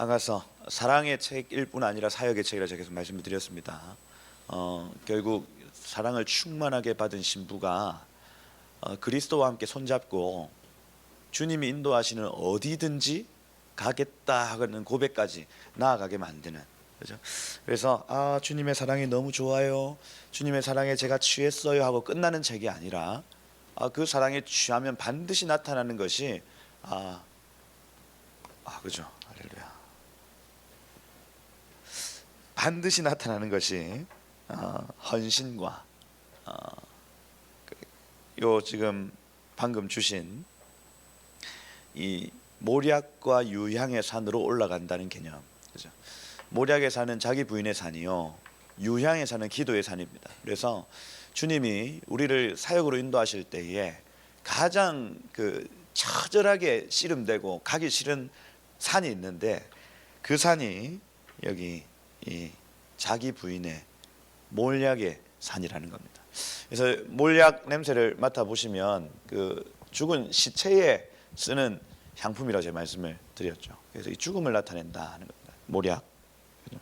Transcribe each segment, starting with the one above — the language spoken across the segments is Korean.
아가서 사랑의 책일 뿐 아니라 사역의 책이라 제가 계속 말씀을 드렸습니다. 결국 사랑을 충만하게 받은 신부가 그리스도와 함께 손잡고 주님이 인도하시는 어디든지 가겠다 하는 고백까지 나아가게 만드는, 그죠? 그래서 주님의 사랑이 너무 좋아요, 주님의 사랑에 제가 취했어요 하고 끝나는 책이 아니라 그 사랑에 취하면 반드시 나타나는 것이 그죠? 할렐루야. 반드시 나타나는 것이 헌신과 요 지금 방금 주신 이 모략과 유향의 산으로 올라간다는 개념, 그죠? 모략의 산은 자기 부인의 산이요, 유향의 산은 기도의 산입니다. 그래서 주님이 우리를 사역으로 인도하실 때에 가장 처절하게 씨름되고 가기 싫은 산이 있는데, 그 산이 여기 이 자기 부인의 몰약의 산이라는 겁니다. 그래서 몰약 냄새를 맡아 보시면 그 죽은 시체에 쓰는 향품이라고 제가 말씀을 드렸죠. 그래서 이 죽음을 나타낸다 하는 겁니다. 몰약. 그죠?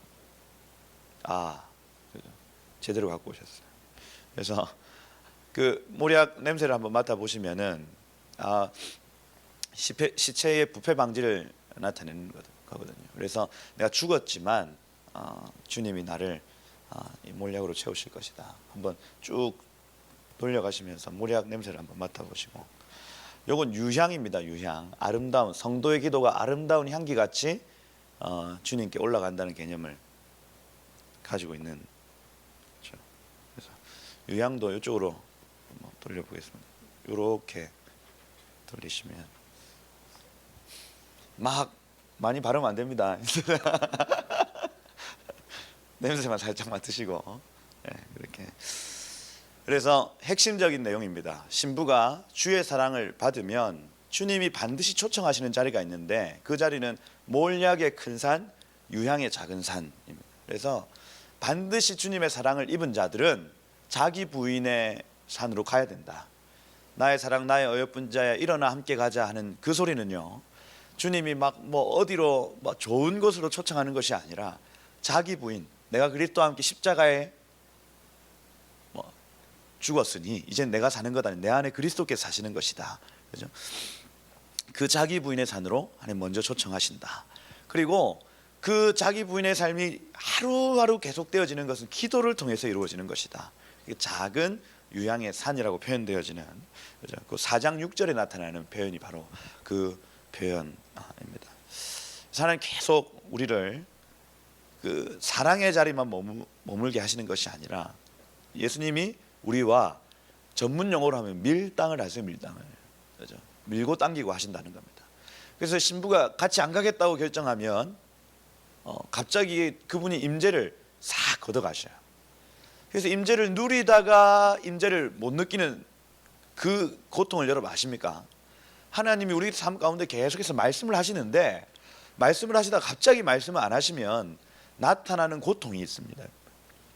그죠? 제대로 갖고 오셨어요. 그래서 그 몰약 냄새를 한번 맡아 보시면은 시체의 부패 방지를 나타내는 거거든요. 그래서 내가 죽었지만 주님이 나를 이 몰약으로 채우실 것이다. 한번 쭉 돌려가시면서 몰약 냄새를 한번 맡아보시고, 요건 유향입니다. 유향. 아름다운 성도의 기도가 아름다운 향기같이 주님께 올라간다는 개념을 가지고 있는 거죠. 그래서 유향도 이쪽으로 한번 돌려보겠습니다. 이렇게 돌리시면 막 많이 바르면 안 됩니다. 냄새만 살짝 맡으시고, 그렇게. 그래서 핵심적인 내용입니다. 신부가 주의 사랑을 받으면 주님이 반드시 초청하시는 자리가 있는데, 그 자리는 몰약의 큰 산, 유향의 작은 산입니다. 그래서 반드시 주님의 사랑을 입은 자들은 자기 부인의 산으로 가야 된다. 나의 사랑, 나의 어여쁜 자야, 일어나 함께 가자 하는 그 소리는요, 주님이 막 어디로 좋은 곳으로 초청하는 것이 아니라 자기 부인, 내가 그리스도와 함께 십자가에 죽었으니 이제 내가 사는 것 아니 내 안에 그리스도께서 사시는 것이다. 그죠? 그 자기 부인의 산으로 하나님 먼저 초청하신다. 그리고 그 자기 부인의 삶이 하루하루 계속되어지는 것은 기도를 통해서 이루어지는 것이다. 작은 유향의 산이라고 표현되어지는, 그죠? 그 4장 6절에 나타나는 표현이 바로 그 표현입니다. 하나님 계속 우리를 그 사랑의 자리만 머물게 하시는 것이 아니라, 예수님이 우리와 전문 용어로 하면 밀당을 하세요. 밀당을, 그죠? 밀고 당기고 하신다는 겁니다. 그래서 신부가 같이 안 가겠다고 결정하면 갑자기 그분이 임재를 싹 걷어가셔요. 그래서 임재를 누리다가 임재를 못 느끼는 그 고통을 여러분 아십니까? 하나님이 우리 삶 가운데 계속해서 말씀을 하시는데, 말씀을 하시다가 갑자기 말씀을 안 하시면 나타나는 고통이 있습니다.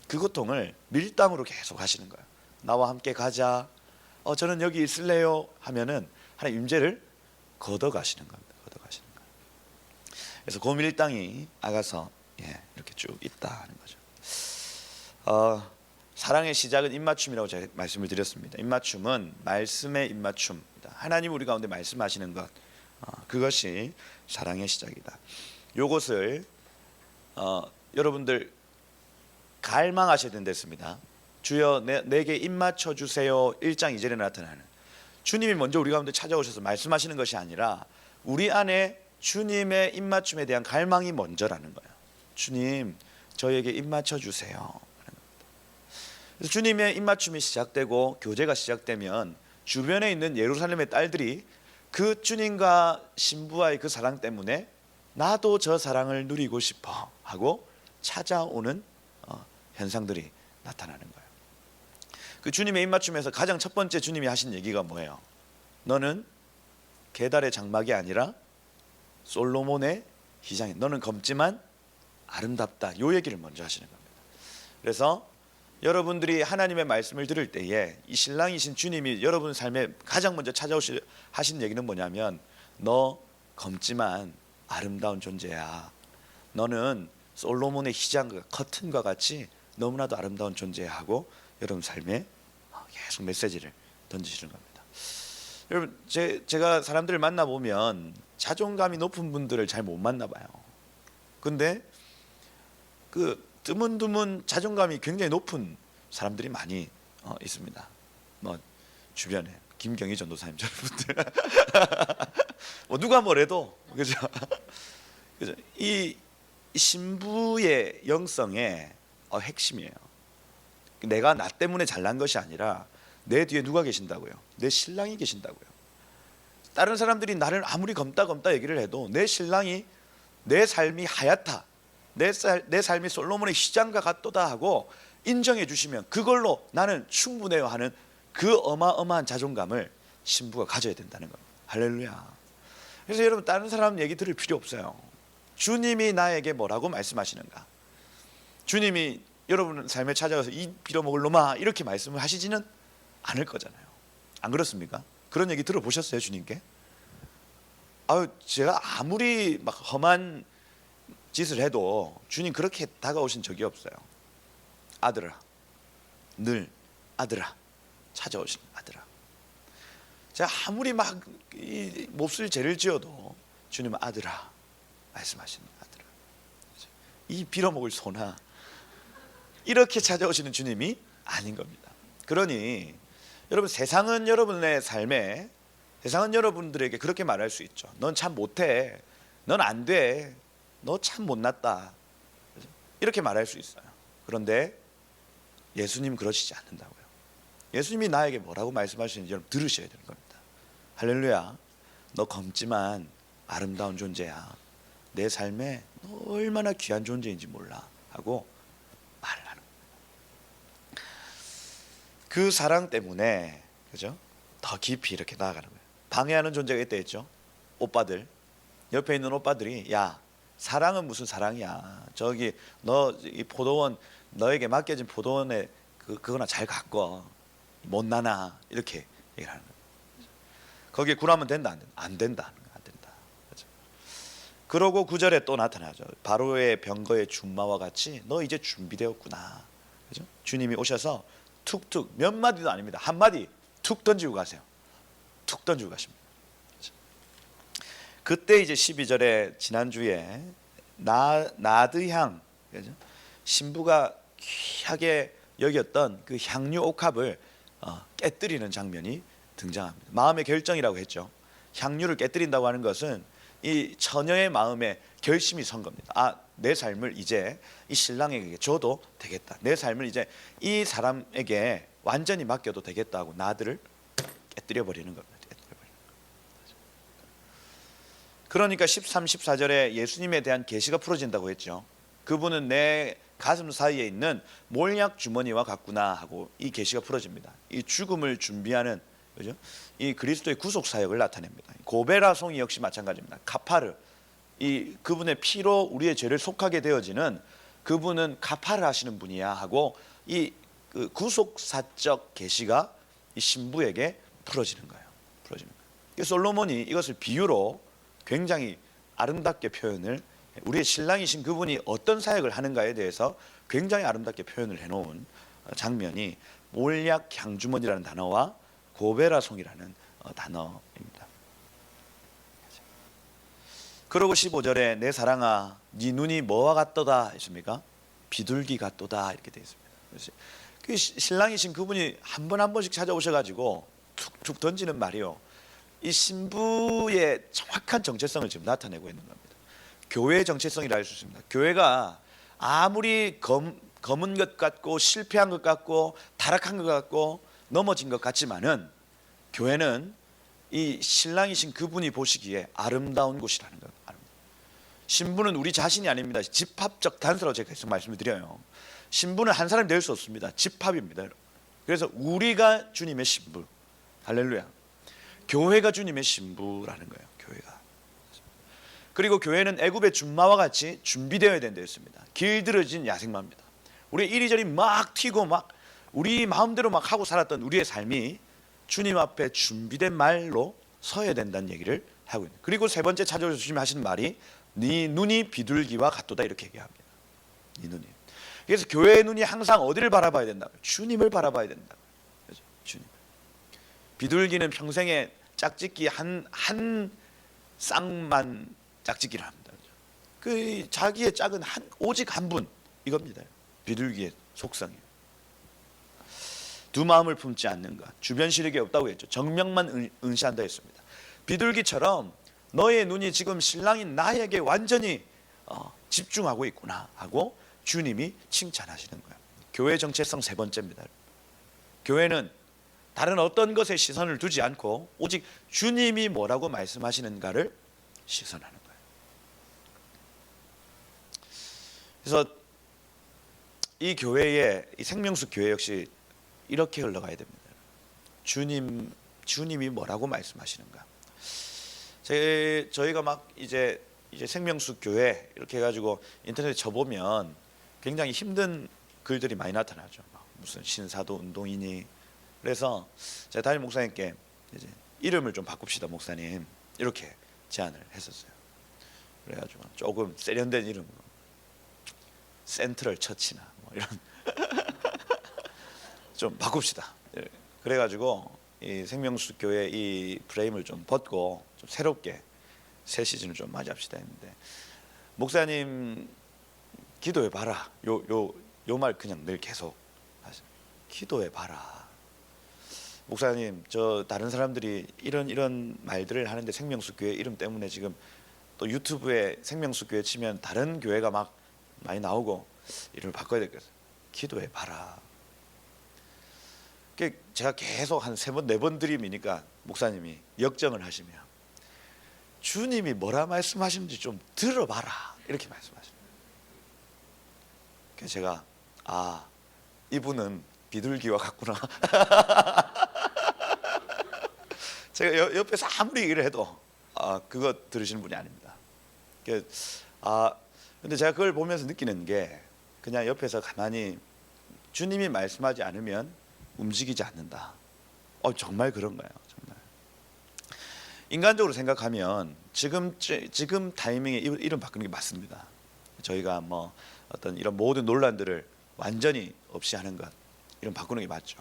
그 고통을 밀당으로 계속 하시는 거예요. 나와 함께 가자, 저는 여기 있을래요 하면은 하나님 임재를 걷어가시는 겁니다. 걷어가시는 거예요. 그래서 그 밀당이 아가서 이렇게 쭉 있다 하는 거죠. 사랑의 시작은 입맞춤이라고 제가 말씀을 드렸습니다. 입맞춤은 말씀의 입맞춤입니다. 하나님 우리 가운데 말씀하시는 것, 그것이 사랑의 시작이다. 요것을 여러분들 갈망하셔야 된댔습니다. 주여 내게 입맞춰 주세요. 1장 2절에 나타나는, 주님이 먼저 우리 가운데 찾아오셔서 말씀하시는 것이 아니라 우리 안에 주님의 입맞춤에 대한 갈망이 먼저라는 거예요. 주님, 저에게 입맞춰 주세요. 그래서 주님의 입맞춤이 시작되고 교제가 시작되면 주변에 있는 예루살렘의 딸들이 그 주님과 신부와의 그 사랑 때문에 나도 저 사랑을 누리고 싶어 하고 찾아오는 현상들이 나타나는 거예요. 그 주님의 입맞춤에서 가장 첫 번째 주님이 하신 얘기가 뭐예요? 너는 게달의 장막이 아니라 솔로몬의 희장이, 너는 검지만 아름답다. 요 얘기를 먼저 하시는 겁니다. 그래서 여러분들이 하나님의 말씀을 들을 때에 이 신랑이신 주님이 여러분 삶에 가장 먼저 하신 얘기는 뭐냐면, 너 검지만 아름다운 존재야. 너는 솔로몬의 희장과 커튼과 같이 너무나도 아름다운 존재하고 여러분 삶에 계속 메시지를 던지시는 겁니다. 여러분 제가 사람들을 만나보면 자존감이 높은 분들을 잘 못 만나봐요. 근데 그 드문드문 자존감이 굉장히 높은 사람들이 많이 있습니다. 뭐 주변에 김경희 전도사님 저런 분들 뭐 누가 뭐래도 그죠? 그죠? 이 신부의 영성의 핵심이에요. 내가 나 때문에 잘난 것이 아니라 내 뒤에 누가 계신다고요? 내 신랑이 계신다고요. 다른 사람들이 나를 아무리 검다 얘기를 해도 내 신랑이 내 삶이 하얗다, 내 삶이 솔로몬의 시장과 같도다 하고 인정해 주시면 그걸로 나는 충분해요 하는 그 어마어마한 자존감을 신부가 가져야 된다는 겁니다. 할렐루야. 그래서 여러분 다른 사람 얘기 들을 필요 없어요. 주님이 나에게 뭐라고 말씀하시는가? 주님이 여러분 삶에 찾아가서 이 빌어먹을 놈아 이렇게 말씀을 하시지는 않을 거잖아요. 안 그렇습니까? 그런 얘기 들어보셨어요 주님께? 제가 아무리 막 험한 짓을 해도 주님 그렇게 다가오신 적이 없어요. 아들아, 늘 아들아, 찾아오신 아들아. 제가 아무리 막 이 몹쓸 죄를 지어도 주님은 아들아 말씀하시는 아들아, 이 빌어먹을 소나 이렇게 찾아오시는 주님이 아닌 겁니다. 그러니 여러분 세상은 여러분의 삶에, 세상은 여러분들에게 그렇게 말할 수 있죠. 넌 참 못해, 넌 안 돼, 너 참 못났다, 이렇게 말할 수 있어요. 그런데 예수님 그러시지 않는다고요. 예수님이 나에게 뭐라고 말씀하시는지 여러분 들으셔야 되는 겁니다. 할렐루야. 너 검지만 아름다운 존재야. 내 삶에 너 얼마나 귀한 존재인지 몰라 하고 말을 하는 거예요. 그 사랑 때문에 그죠? 더 깊이 이렇게 나아가는 거예요. 방해하는 존재가 있다 했죠. 오빠들, 옆에 있는 오빠들이 야 사랑은 무슨 사랑이야. 저기 너 이 포도원 너에게 맡겨진 포도원에 그거나 잘 가꿔. 못 나나 이렇게 얘기를 하는 거예요. 거기에 굴하면 된다 안 된다? 안 된다. 안 된다. 그렇죠? 그러고 9절에 또 나타나죠. 바로의 병거의 준마와 같이 너 이제 준비되었구나. 그렇죠? 주님이 오셔서 툭툭 몇 마디도 아닙니다. 한 마디 툭 던지고 가세요. 툭 던지고 가십니다. 그렇죠? 그때 이제 12절에 지난주에 나드향, 그렇죠? 신부가 귀하게 여겼던 그 향유 옥합을 깨뜨리는 장면이 등장합니다. 마음의 결정이라고 했죠. 향유를 깨뜨린다고 하는 것은 이 처녀의 마음에 결심이 선 겁니다. 내 삶을 이제 이 신랑에게 줘도 되겠다. 내 삶을 이제 이 사람에게 완전히 맡겨도 되겠다 하고 나들을 깨뜨려 버리는 겁니다. 그러니까 13, 14절에 예수님에 대한 계시가 풀어진다고 했죠. 그분은 내 가슴 사이에 있는 몰약 주머니와 같구나 하고 이 계시가 풀어집니다. 이 죽음을 준비하는, 그죠? 이 그리스도의 구속 사역을 나타냅니다. 고베라 송이 역시 마찬가지입니다. 카파르, 이 그분의 피로 우리의 죄를 속하게 되어지는 그분은 카파르 하시는 분이야 하고 이 그 구속사적 계시가 이 신부에게 풀어지는 거예요. 풀어지는 거예요. 솔로몬이 이것을 비유로 굉장히 아름답게 표현을, 우리의 신랑이신 그분이 어떤 사역을 하는가에 대해서 굉장히 아름답게 표현을 해놓은 장면이 몰약 향주머니라는 단어와 고베라송이라는 단어입니다. 그러고 15절에 내 사랑아 네 눈이 뭐와 같도다 했습니까? 비둘기 같도다 이렇게 되어 있습니다. 그 신랑이신 그분이 한 번 한 번씩 찾아오셔가지고 툭툭 던지는 말이요, 이 신부의 정확한 정체성을 지금 나타내고 있는 겁니다. 교회의 정체성이라 할 수 있습니다. 교회가 아무리 검은 것 같고 실패한 것 같고 타락한 것 같고 넘어진 것 같지만은 교회는 이 신랑이신 그분이 보시기에 아름다운 곳이라는 거예요. 신부는 우리 자신이 아닙니다. 집합적 단서로 제가 계속 말씀을 드려요. 신부는 한 사람이 될 수 없습니다. 집합입니다. 그래서 우리가 주님의 신부, 할렐루야. 교회가 주님의 신부라는 거예요. 교회가. 그리고 교회는 애굽의 준마와 같이 준비되어야 된다 했습니다. 길들여진 야생마입니다. 우리 이리저리 막 튀고 막 우리 마음대로 막 하고 살았던 우리의 삶이 주님 앞에 준비된 말로 서야 된다는 얘기를 하고 있는. 그리고 세 번째 찾아오셔서 주님 하시는 말이 네 눈이 비둘기와 같도다 이렇게 얘기합니다. 네 눈이. 그래서 교회의 눈이 항상 어디를 바라봐야 된다? 주님을 바라봐야 된다. 그렇죠? 주님. 비둘기는 평생에 짝짓기 한 쌍만 짝짓기를 합니다. 그 자기의 짝은 오직 한 분 이겁니다. 비둘기의 속성이에요. 두 마음을 품지 않는 것, 주변 시력이 없다고 했죠. 정명만 응시한다 했습니다. 비둘기처럼 너의 눈이 지금 신랑인 나에게 완전히 집중하고 있구나 하고 주님이 칭찬하시는 거예요. 교회 정체성 세 번째입니다. 교회는 다른 어떤 것에 시선을 두지 않고 오직 주님이 뭐라고 말씀하시는가를 시선하는 거예요. 그래서 이 교회의 이 생명수 교회 역시 이렇게 흘러가야 됩니다. 주님이 뭐라고 말씀하시는가. 저희가 막 이제 생명수 교회 이렇게 해가지고 인터넷에 쳐보면 굉장히 힘든 글들이 많이 나타나죠. 무슨 신사도 운동이니. 그래서 제가 담임 목사님께 이제 이름을 좀 바꿉시다 목사님 이렇게 제안을 했었어요. 그래가지고 조금 세련된 이름으로 센트럴 처치나 뭐 이런 좀 바꿉시다. 그래가지고 이 생명수 교회 이 프레임을 좀 벗고 좀 새롭게 새 시즌을 좀 맞이합시다 했는데 목사님 기도해 봐라. 요 말 그냥 늘 계속 하세요. 기도해 봐라. 목사님 저 다른 사람들이 이런 말들을 하는데 생명수 교회 이름 때문에 지금 또 유튜브에 생명수 교회 치면 다른 교회가 막 많이 나오고 이름을 바꿔야 되겠어요. 기도해 봐라. 제가 계속 한 3번 4번 드림이니까 목사님이 역정을 하시며 주님이 뭐라 말씀하시는지 좀 들어봐라 이렇게 말씀하십니다. 그래서 제가 이분은 비둘기와 같구나. 제가 옆에서 아무리 얘기를 해도 그거 들으시는 분이 아닙니다. 근데 제가 그걸 보면서 느끼는 게 그냥 옆에서 가만히 주님이 말씀하지 않으면 움직이지 않는다. 정말 그런가요? 정말. 인간적으로 생각하면 지금 타이밍에 이름 바꾸는 게 맞습니다. 저희가 뭐 어떤 이런 모든 논란들을 완전히 없이 하는 것 이름 바꾸는 게 맞죠.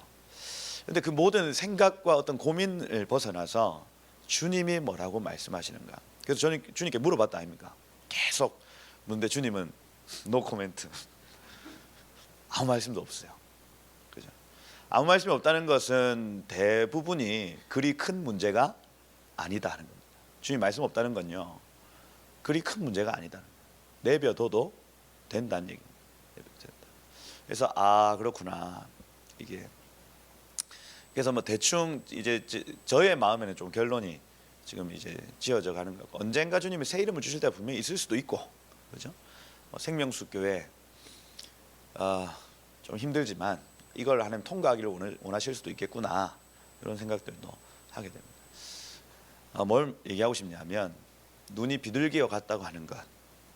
근데 그 모든 생각과 어떤 고민을 벗어나서 주님이 뭐라고 말씀하시는가. 그래서 저는 주님께 물어봤다 아닙니까? 계속 묻는데 주님은 노 코멘트. 아무 말씀도 없어요. 그죠? 아무 말씀이 없다는 것은 대부분이 그리 큰 문제가 아니다 하는 겁니다. 주님 말씀 없다는 건요. 그리 큰 문제가 아니다. 내버려둬도 된다는 얘기입니다. 그래서 그렇구나. 이게 그래서 뭐 대충 이제 저의 마음에는 좀 결론이 지금 이제 지어져 가는 거고 언젠가 주님이 새 이름을 주실 때가 분명히 있을 수도 있고 그죠? 생명수 교회 좀 힘들지만 이걸 하나님 통과하기를 원하실 수도 있겠구나 이런 생각들도 하게 됩니다. 뭘 얘기하고 싶냐면 눈이 비둘기와 같다고 하는 것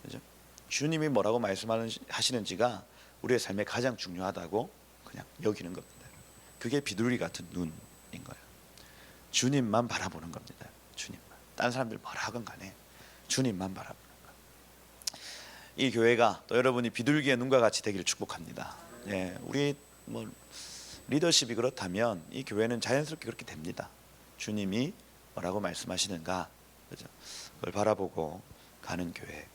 그죠? 주님이 뭐라고 말씀하시는지가 우리의 삶에 가장 중요하다고 그냥 여기는 겁니다. 그게 비둘기 같은 눈인 거예요. 주님만 바라보는 겁니다. 주님만. 다른 사람들 뭐라 하건 간에 주님만 바라보는 거예요. 이 교회가 또 여러분이 비둘기의 눈과 같이 되기를 축복합니다. 우리 뭐 리더십이 그렇다면 이 교회는 자연스럽게 그렇게 됩니다. 주님이 뭐라고 말씀하시는가, 그죠? 그걸 바라보고 가는 교회입니다.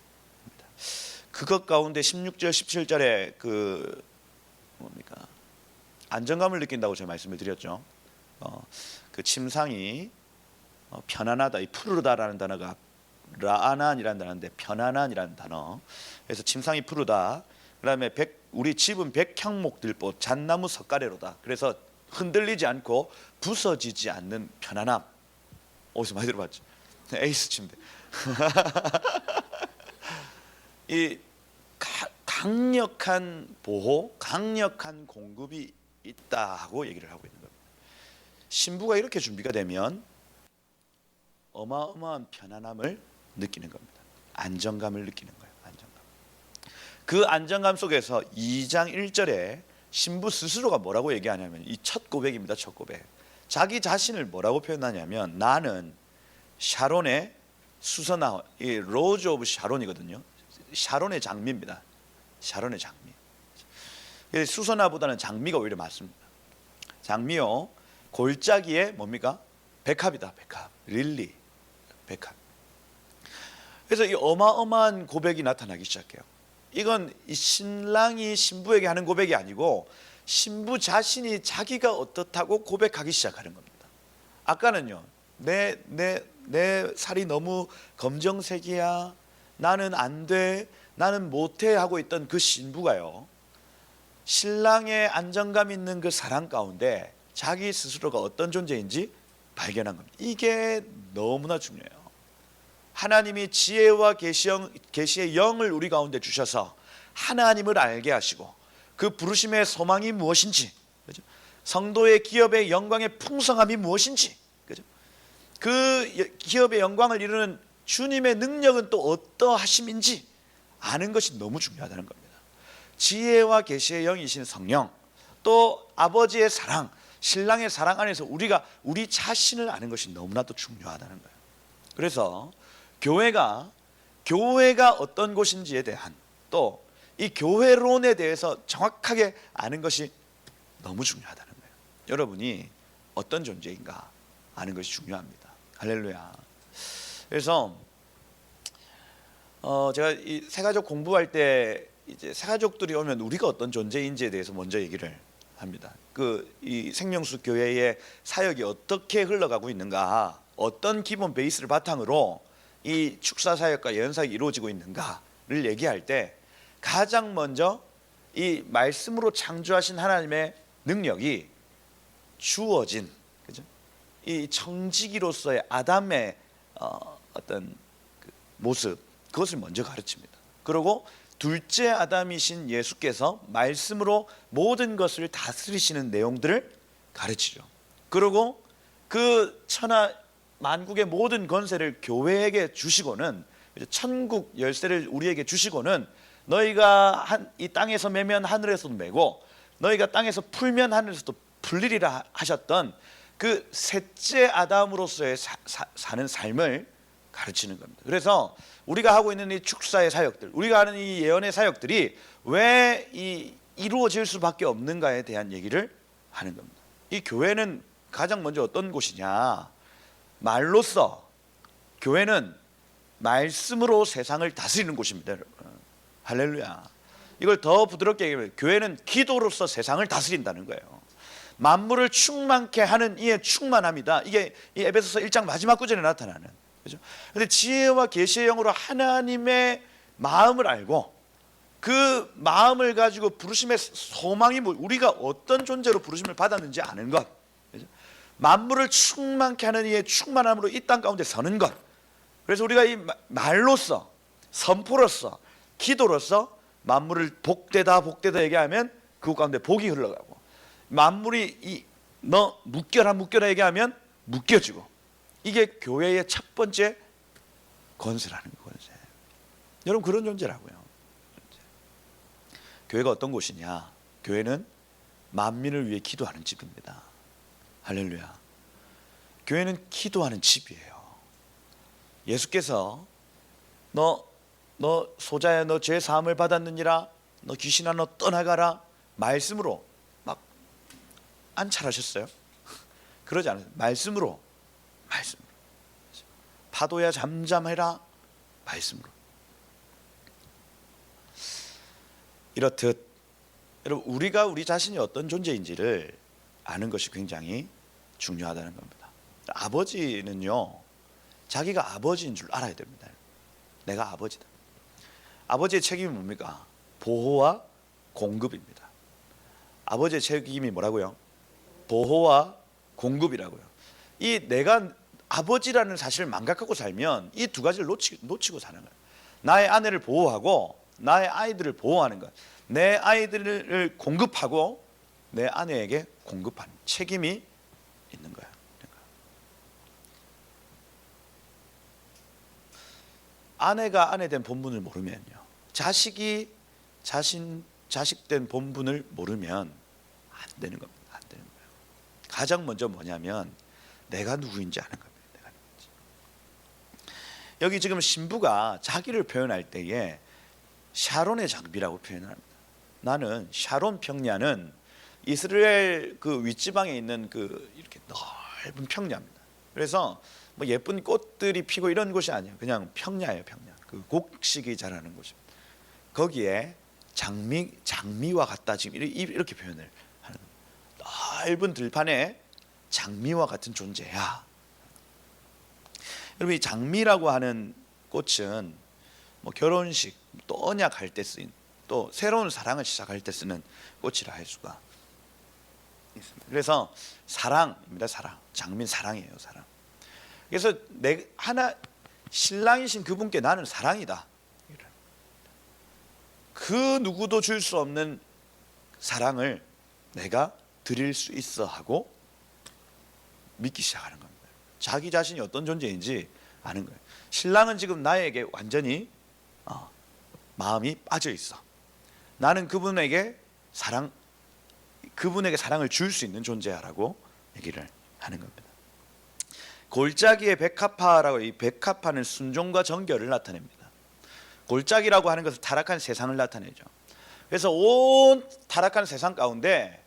그것 가운데 16절, 17절에 그 뭡니까? 안정감을 느낀다고 제가 말씀을 드렸죠. 그 침상이 편안하다. 이 푸르다라는 단어가 라아난이라는 단어인데 편안한이라는 단어. 그래서 침상이 푸르다. 그다음에 우리 집은 백향목들보 잣나무 석가래로다. 그래서 흔들리지 않고 부서지지 않는 편안함. 어디서 많이 들어봤죠? 에이스 침대. 이 강력한 보호, 강력한 공급이 있다고 얘기를 하고 있는 겁니다. 신부가 이렇게 준비가 되면 어마어마한 편안함을 느끼는 겁니다. 안정감을 느끼는 거예요. 안정감. 그 안정감 속에서 2장 1절에 신부 스스로가 뭐라고 얘기하냐면 이 첫 고백입니다. 첫 고백. 자기 자신을 뭐라고 표현하냐면 나는 샤론의 수선화, 이 로즈 오브 샤론이거든요. 샤론의 장미입니다. 샤론의 장미. 수선화보다는 장미가 오히려 맞습니다. 장미요, 골짜기에 뭡니까? 백합이다. 백합, 릴리, 백합. 그래서 이 어마어마한 고백이 나타나기 시작해요. 이건 이 신랑이 신부에게 하는 고백이 아니고 신부 자신이 자기가 어떻다고 고백하기 시작하는 겁니다. 아까는요, 내 살이 너무 검정색이야, 나는 안 돼, 나는 못해 하고 있던 그 신부가요, 신랑의 안정감 있는 그 사랑 가운데 자기 스스로가 어떤 존재인지 발견한 겁니다. 이게 너무나 중요해요. 하나님이 지혜와 계시의 영을 우리 가운데 주셔서 하나님을 알게 하시고 그 부르심의 소망이 무엇인지, 그죠? 성도의 기업의 영광의 풍성함이 무엇인지, 그죠? 그 기업의 영광을 이루는 주님의 능력은 또 어떠하심인지 아는 것이 너무 중요하다는 겁니다. 지혜와 계시의 영이신 성령, 또 아버지의 사랑, 신랑의 사랑 안에서 우리가 우리 자신을 아는 것이 너무나도 중요하다는 거예요. 그래서 교회가 어떤 곳인지에 대한, 또 이 교회론에 대해서 정확하게 아는 것이 너무 중요하다는 거예요. 여러분이 어떤 존재인가 아는 것이 중요합니다. 할렐루야. 그래서 제가 이 새가족 공부할 때 이제 새가족들이 오면 우리가 어떤 존재인지에 대해서 먼저 얘기를 합니다. 이 생명수 교회의 사역이 어떻게 흘러가고 있는가, 어떤 기본 베이스를 바탕으로 이 축사 사역과 예언 사역이 이루어지고 있는가를 얘기할 때 가장 먼저 이 말씀으로 창조하신 하나님의 능력이 주어진, 그죠? 이 청지기로서의 아담의 어떤 그 모습, 그것을 먼저 가르칩니다. 그리고 둘째 아담이신 예수께서 말씀으로 모든 것을 다스리시는 내용들을 가르치죠. 그리고 그 천하 만국의 모든 권세를 교회에게 주시고는, 천국 열쇠를 우리에게 주시고는, 너희가 이 땅에서 매면 하늘에서도 매고 너희가 땅에서 풀면 하늘에서도 풀리리라 하셨던 그 셋째 아담으로서의 사는 삶을 가르치는 겁니다. 그래서 우리가 하고 있는 이 축사의 사역들, 우리가 하는 이 예언의 사역들이 왜 이루어질 수밖에 없는가에 대한 얘기를 하는 겁니다. 이 교회는 가장 먼저 어떤 곳이냐, 말로써 교회는 말씀으로 세상을 다스리는 곳입니다. 할렐루야. 이걸 더 부드럽게 얘기하면 교회는 기도로서 세상을 다스린다는 거예요. 만물을 충만케 하는 이의 충만함이다. 이게 이 에베소서 1장 마지막 구절에 나타나는, 그죠? 근데 지혜와 계시의 영으로 하나님의 마음을 알고 그 마음을 가지고 부르심의 소망이 우리가 어떤 존재로 부르심을 받았는지 아는 것, 그죠? 만물을 충만케 하는 이의 충만함으로 이 땅 가운데 서는 것. 그래서 우리가 이 말로써, 선포로써, 기도로서 만물을 복되다 얘기하면 그 가운데 복이 흘러가고, 만물이 너 묶여라 얘기하면 묶여지고, 이게 교회의 첫 번째 권세라는 권세. 여러분, 그런 존재라고요. 교회가 어떤 곳이냐? 교회는 만민을 위해 기도하는 집입니다. 할렐루야. 교회는 기도하는 집이에요. 예수께서 너 소자야, 너 죄 사함을 받았느니라, 너 귀신아 너 떠나가라, 말씀으로 막 안찰하셨어요. 그러지 않아요. 말씀으로. 파도야 잠잠해라, 말씀으로. 이렇듯 여러분, 우리가 우리 자신이 어떤 존재인지를 아는 것이 굉장히 중요하다는 겁니다. 아버지는요, 자기가 아버지인 줄 알아야 됩니다. 내가 아버지다. 아버지의 책임이 뭡니까? 보호와 공급입니다. 아버지의 책임이 뭐라고요? 보호와 공급이라고요. 이 내가 아버지라는 사실을 망각하고 살면 이 두 가지를 놓치고 사는 거예요. 나의 아내를 보호하고 나의 아이들을 보호하는 것, 내 아이들을 공급하고 내 아내에게 공급하는 책임이 있는 거예요. 아내가 아내된 본분을 모르면요, 자식이 자식된 본분을 모르면 안 되는 겁니다. 안 되는 거예요. 가장 먼저 뭐냐면 내가 누구인지 아는 겁니다. 내가 누구인지. 여기 지금 신부가 자기를 표현할 때에 샤론의 장비라고 표현합니다. 나는 샤론 평야는 이스라엘 그 윗지방에 있는 그 이렇게 넓은 평야입니다. 그래서 뭐 예쁜 꽃들이 피고 이런 곳이 아니에요. 그냥 평야예요, 평야. 그 곡식이 자라는 곳입니다. 거기에 장미와 같다, 지금 이렇게 표현을 하는 거예요. 넓은 들판에 장미와 같은 존재야. 여러분, 이 장미라고 하는 꽃은 뭐 결혼식, 또 언약할 때 쓰인, 또 새로운 사랑을 시작할 때 쓰는 꽃이라 할 수가 있습니다. 그래서 사랑입니다. 사랑. 장미는 사랑이에요, 사랑. 그래서 신랑이신 그분께 나는 사랑이다. 그 누구도 줄 수 없는 사랑을 내가 드릴 수 있어 하고 믿기 시작하는 겁니다. 자기 자신이 어떤 존재인지 아는 거예요. 신랑은 지금 나에게 완전히 마음이 빠져 있어. 나는 그분에게 사랑을 줄 수 있는 존재야라고 얘기를 하는 겁니다. 골짜기의 백합화라고, 이 백합화는 순종과 정결을 나타냅니다. 골짜기라고 하는 것은 타락한 세상을 나타내죠. 그래서 온 타락한 세상 가운데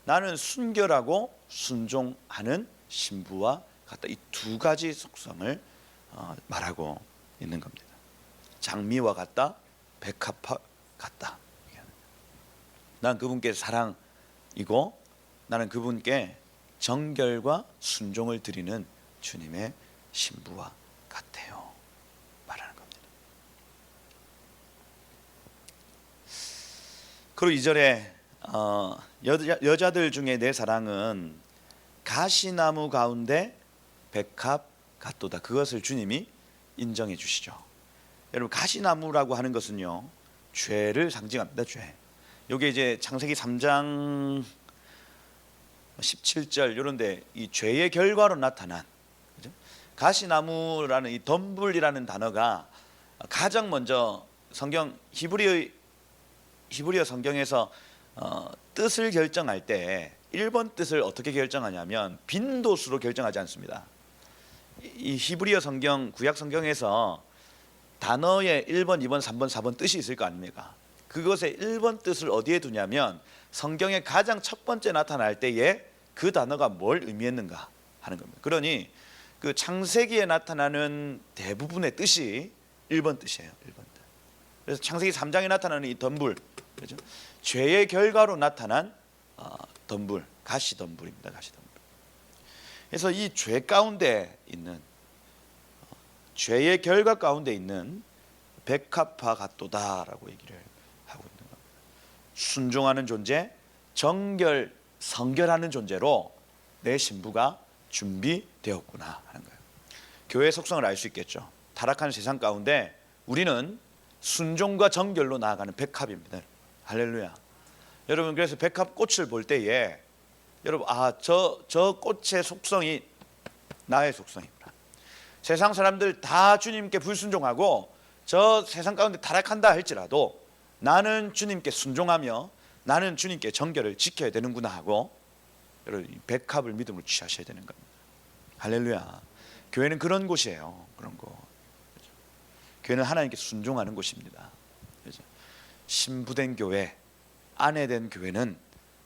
나는 순결하고 순종하는 신부와 같다. 이 두 가지 속성을 말하고 있는 겁니다. 장미와 같다, 백합화 같다. 난 그분께 사랑이고 나는 그분께 정결과 순종을 드리는 주님의 신부와 같아요, 말하는 겁니다. 그리고 2절에 여자들 중에 내 사랑은 가시나무 가운데 백합 같도다. 그것을 주님이 인정해 주시죠. 여러분, 가시나무라고 하는 것은요, 죄를 상징합니다. 죄. 요게 이제 창세기 3장 17절 이런데 이 죄의 결과로 나타난, 그죠? 가시나무라는 이 덤불이라는 단어가 가장 먼저 성경 히브리어 성경에서 뜻을 결정할 때 1번 뜻을 어떻게 결정하냐면 빈도수로 결정하지 않습니다. 이 히브리어 성경, 구약 성경에서 단어에 1번, 2번, 3번, 4번 뜻이 있을 거 아닙니까? 그것의 1번 뜻을 어디에 두냐면 성경에 가장 첫 번째 나타날 때에 그 단어가 뭘 의미했는가 하는 겁니다. 그러니 그 창세기에 나타나는 대부분의 뜻이 1번 뜻이에요. 1번 뜻. 그래서 창세기 3장에 나타나는 이 덤불, 그렇죠? 죄의 결과로 나타난 덤불, 가시덤불입니다. 가시덤불. 그래서 이 죄 가운데 있는, 죄의 결과 가운데 있는 백합화 같도다라고 얘기를 하고 있는 겁니다. 순종하는 존재, 정결, 성결하는 존재로 내 신부가 준비되었구나 하는 거예요. 교회의 속성을 알 수 있겠죠. 타락한 세상 가운데 우리는 순종과 정결로 나아가는 백합입니다. 할렐루야. 여러분, 그래서 백합 꽃을 볼 때에 여러분, 저 꽃의 속성이 나의 속성이구나. 세상 사람들 다 주님께 불순종하고 저 세상 가운데 타락한다 할지라도 나는 주님께 순종하며 나는 주님께 정결을 지켜야 되는구나 하고 여러분, 백합을 믿음으로 취하셔야 되는 겁니다. 할렐루야. 교회는 그런 곳이에요. 그런 곳. 교회는 하나님께 순종하는 곳입니다. 신부된 교회, 아내된 교회는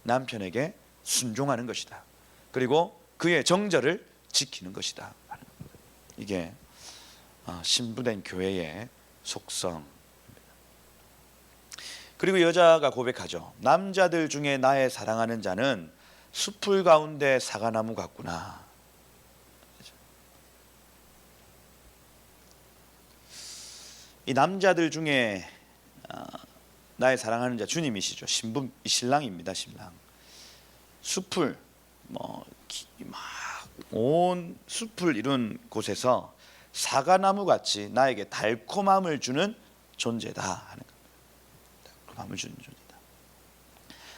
남편에게 순종하는 것이다. 그리고 그의 정절을 지키는 것이다. 이게 신부된 교회의 속성입니다. 그리고 여자가 고백하죠. 남자들 중에 나의 사랑하는 자는 숲풀 가운데 사과나무 같구나. 이 남자들 중에 나의 사랑하는 자 주님이시죠. 신부, 신랑입니다. 신랑. 숲을 온 숲을 이룬 곳에서 사과나무 같이 나에게 달콤함을 주는 존재다 하는 겁니다. 달콤함을 주는 존재다.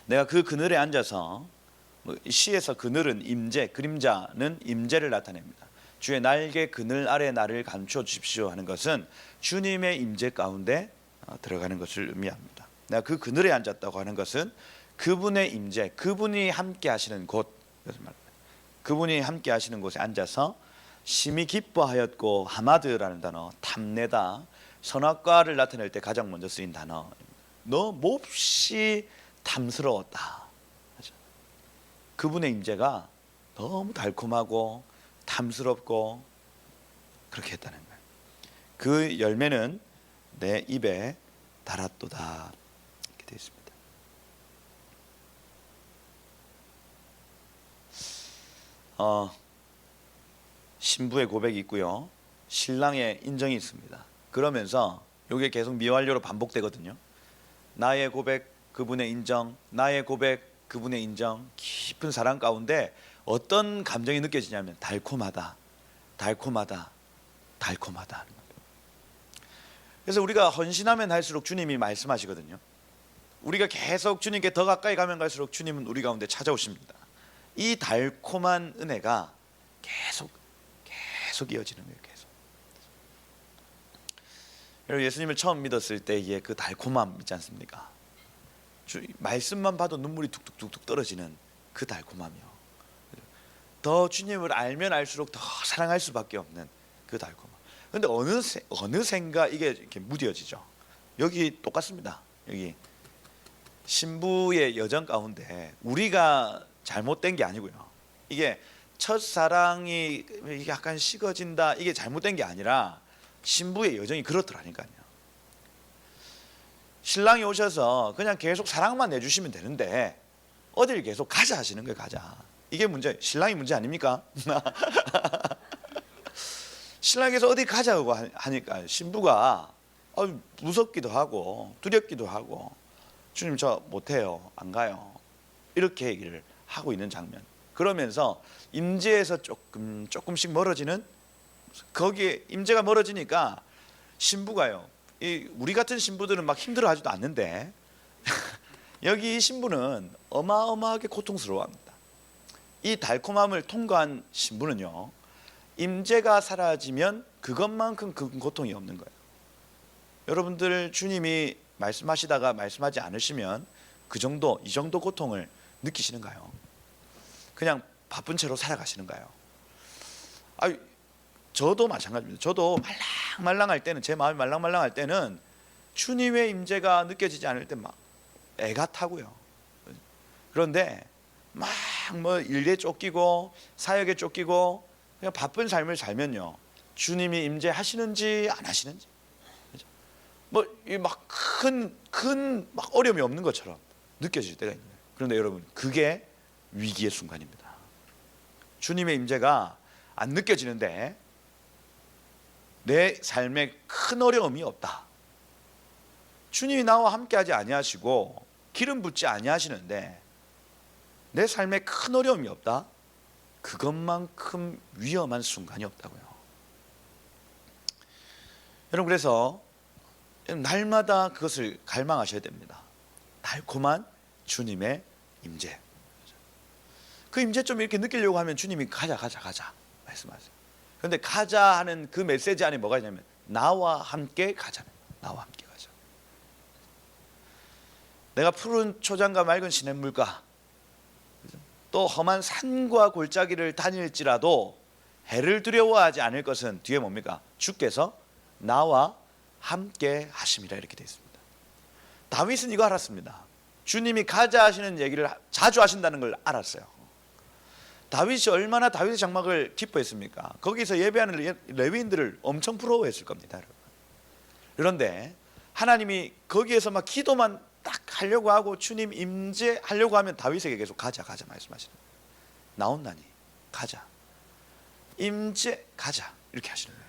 내가 그 그늘에 앉아서, 시에서 그늘은 임재, 그림자는 임재를 나타냅니다. 주의 날개 그늘 아래 나를 감춰 주십시오 하는 것은 주님의 임재 가운데 들어가는 것을 의미합니다. 내가 그 그늘에 앉았다고 하는 것은 그분의 임재, 그분이 함께 하시는 곳, 그분이 함께 하시는 곳에 앉아서 심히 기뻐하였고 하마드라는 단어, 탐내다, 선악과를 나타낼 때 가장 먼저 쓰인 단어. 너 몹시 탐스러웠다. 그분의 임재가 너무 달콤하고 탐스럽고 그렇게 했다는 거예요. 그 열매는 내 입에 달았도다. 이렇게 되어 있습니다. 신부의 고백이 있고요, 신랑의 인정이 있습니다. 그러면서 이게 계속 미완료로 반복되거든요. 나의 고백, 그분의 인정, 나의 고백, 그분의 인정. 깊은 사랑 가운데 어떤 감정이 느껴지냐면 달콤하다, 달콤하다, 달콤하다. 그래서 우리가 헌신하면 할수록 주님이 말씀하시거든요. 우리가 계속 주님께 더 가까이 가면 갈수록 주님은 우리 가운데 찾아오십니다. 이 달콤한 은혜가 계속 이어지는 거예요. 계속. 여러분, 예수님을 처음 믿었을 때의 그 달콤함 있지 않습니까? 말씀만 봐도 눈물이 툭툭툭툭 떨어지는 그 달콤함이요. 더 주님을 알면 알수록 더 사랑할 수밖에 없는 그 달콤함. 그런데 어느샌가 이게 이렇게 무뎌지죠. 여기 똑같습니다. 여기 신부의 여정 가운데 우리가 잘못된 게 아니고요. 이게 첫사랑이 약간 식어진다, 이게 잘못된 게 아니라 신부의 여정이 그렇더라니까요. 신랑이 오셔서 그냥 계속 사랑만 내주시면 되는데 어딜 계속 가자 하시는 거예요. 가자. 이게 문제, 신랑이 문제 아닙니까? 신랑께서 어디 가자고 하니까 신부가 무섭기도 하고 두렵기도 하고, 주님 저 못해요, 안 가요, 이렇게 얘기를 하고 있는 장면. 그러면서 임재에서 조금씩 멀어지는, 거기에 임재가 멀어지니까 신부가요, 우리 같은 신부들은 막 힘들어하지도 않는데 여기 이 신부는 어마어마하게 고통스러워합니다. 이 달콤함을 통과한 신부는요, 임재가 사라지면 그것만큼 그 고통이 없는 거예요. 여러분들 주님이 말씀하시다가 말씀하지 않으시면 이 정도 고통을 느끼시는가요? 그냥 바쁜 채로 살아가시는가요? 저도 마찬가지입니다. 저도 말랑말랑할 때는, 제 마음이 말랑말랑할 때는 주님의 임재가 느껴지지 않을 때 막 애가 타고요. 그런데 막 뭐 일에 쫓기고 사역에 쫓기고 그냥 바쁜 삶을 살면요, 주님이 임재하시는지 안 하시는지, 막 큰 어려움이 없는 것처럼 느껴질 때가 있는 거예요. 그런데 여러분, 그게 위기의 순간입니다. 주님의 임재가 안 느껴지는데 내 삶에 큰 어려움이 없다, 주님이 나와 함께하지 아니하시고 기름 붓지 아니하시는데 내 삶에 큰 어려움이 없다, 그것만큼 위험한 순간이 없다고요. 여러분, 그래서 날마다 그것을 갈망하셔야 됩니다. 달콤한 주님의 임재. 그 임재 좀 이렇게 느끼려고 하면 주님이 가자 말씀하세요. 그런데 가자 하는 그 메시지 안에 뭐가 있냐면 나와 함께 가자. 나와 함께 가자. 내가 푸른 초장과 맑은 시냇물과 또 험한 산과 골짜기를 다닐지라도 해를 두려워하지 않을 것은 뒤에 뭡니까? 주께서 나와 함께 하심이라, 이렇게 되어 있습니다. 다윗은 이거 알았습니다. 주님이 가자 하시는 얘기를 자주 하신다는 걸 알았어요. 다윗이 얼마나 다윗의 장막을 기뻐했습니까? 거기서 예배하는 레위인들을 엄청 부러워했을 겁니다, 여러분. 그런데 하나님이 거기에서 막 기도만 딱 하려고 하고 주님 임재하려고 하면 다윗에게 계속 가자 말씀하시는 거예요. 나온다니 가자, 임재 가자, 이렇게 하시는 거예요.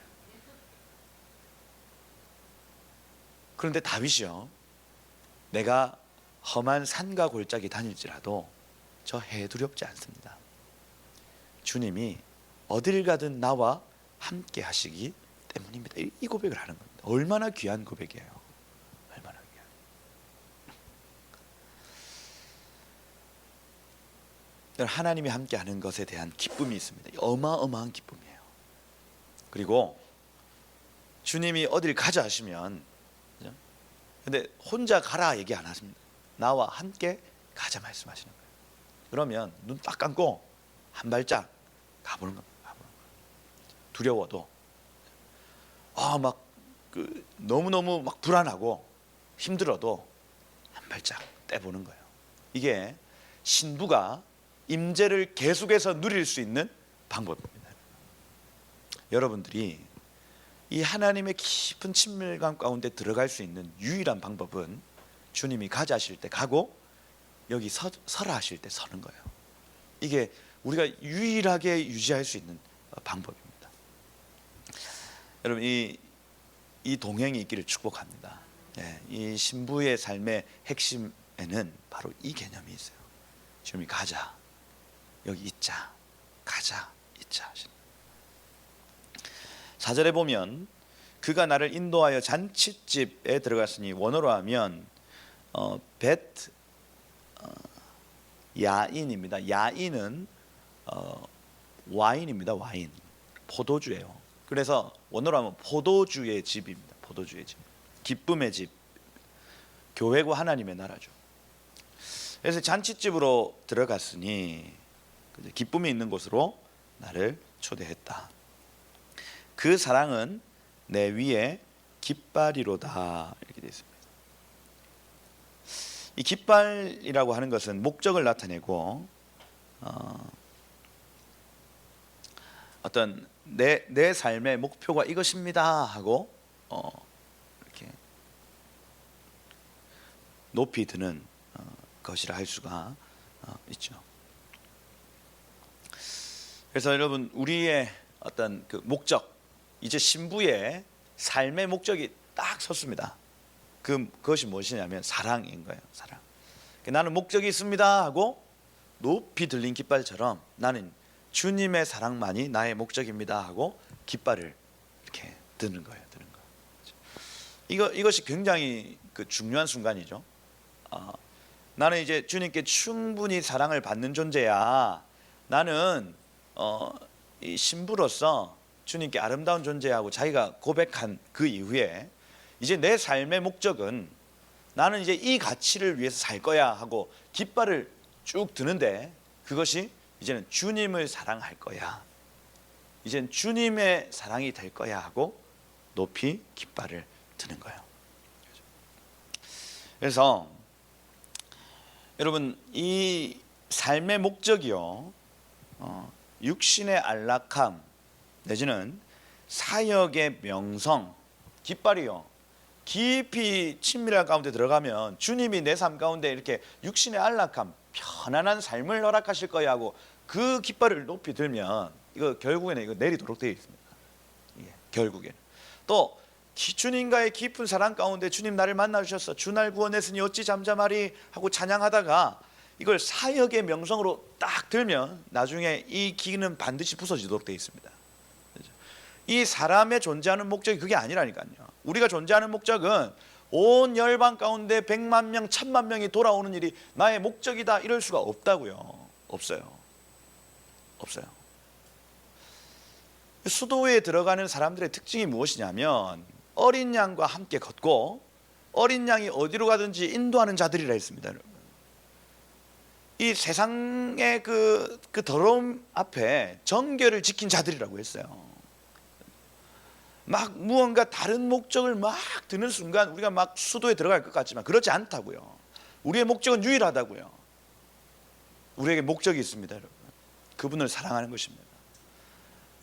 그런데 다윗이요, 내가 험한 산과 골짜기 다닐지라도 저 해 두렵지 않습니다. 주님이 어딜 가든 나와 함께 하시기 때문입니다. 이 고백을 하는 겁니다. 얼마나 귀한 고백이에요. 얼마나 귀한. 하나님이 함께 하는 것에 대한 기쁨이 있습니다. 어마어마한 기쁨이에요. 그리고 주님이 어딜 가자 하시면, 근데 혼자 가라 얘기 안 하십니다. 나와 함께 가자 말씀하시는 거예요. 그러면 눈 딱 감고 한 발짝 가보는 겁니다. 두려워도 막 너무너무 막 불안하고 힘들어도 한 발짝 떼보는 거예요. 이게 신부가 임재를 계속해서 누릴 수 있는 방법입니다. 여러분들이 이 하나님의 깊은 친밀감 가운데 들어갈 수 있는 유일한 방법은 주님이 가자 하실 때 가고 여기 서라 하실 때 서는 거예요. 이게 우리가 유일하게 유지할 수 있는 방법입니다. 여러분 이 동행이 있기를 축복합니다. 이 신부의 삶의 핵심에는 바로 이 개념이 있어요. 주님이 가자, 여기 있자, 가자, 있자. 4절에 보면 그가 나를 인도하여 잔치집에 들어갔으니 원어로 하면 벳 야인입니다. 야인은 와인입니다. 와인, 포도주예요. 그래서 원어로 하면 포도주의 집입니다. 포도주의 집, 기쁨의 집, 교회고 하나님의 나라죠. 그래서 잔치집으로 들어갔으니 기쁨이 있는 곳으로 나를 초대했다. 그 사랑은 내 위에 깃발이로다, 이렇게 되어 있습니다. 이 깃발이라고 하는 것은 목적을 나타내고 어떤 내 삶의 목표가 이것입니다 하고 이렇게 높이 드는 것이라 할 수가 있죠. 그래서 여러분, 우리의 어떤 그 목적, 이제 신부의 삶의 목적이 딱 섰습니다. 그것이 무엇이냐면 사랑인 거예요. 사랑. 나는 목적이 있습니다 하고 높이 들린 깃발처럼 나는 주님의 사랑만이 나의 목적입니다 하고 깃발을 이렇게 드는 거예요. 드는 거. 이것이 굉장히 중요한 순간이죠. 나는 이제 주님께 충분히 사랑을 받는 존재야. 나는 이 신부로서 주님께 아름다운 존재하고 자기가 고백한 그 이후에 이제 내 삶의 목적은 나는 이제 이 가치를 위해서 살 거야 하고 깃발을 쭉 드는데, 그것이 이제는 주님을 사랑할 거야, 이제는 주님의 사랑이 될 거야 하고 높이 깃발을 드는 거예요. 그래서 여러분, 이 삶의 목적이요, 육신의 안락함 내지는 사역의 명성, 깃발이요, 깊이 친밀한 가운데 들어가면 주님이 내 삶 가운데 이렇게 육신의 안락함, 편안한 삶을 허락하실 거야 하고 그 깃발을 높이 들면 이거 결국에는 이거 내리도록 되어 있습니다. 결국에는 또 주님과의 깊은 사랑 가운데 주님 나를 만나 주셨어, 주 날 구원했으니 어찌 잠잠하리 하고 찬양하다가 이걸 사역의 명성으로 딱 들면 나중에 이 기는 반드시 부서지도록 되어 있습니다. 이 사람의 존재하는 목적이 그게 아니라니까요. 우리가 존재하는 목적은 온 열방 가운데 100만 명, 1000만 명이 돌아오는 일이 나의 목적이다, 이럴 수가 없다고요. 없어요. 수도에 들어가는 사람들의 특징이 무엇이냐면 어린 양과 함께 걷고 어린 양이 어디로 가든지 인도하는 자들이라 했습니다. 이 세상의 그 더러움 앞에 정결을 지킨 자들이라고 했어요. 막 무언가 다른 목적을 막 드는 순간 우리가 막 수도에 들어갈 것 같지만 그렇지 않다고요. 우리의 목적은 유일하다고요. 우리에게 목적이 있습니다, 여러분. 그분을 사랑하는 것입니다.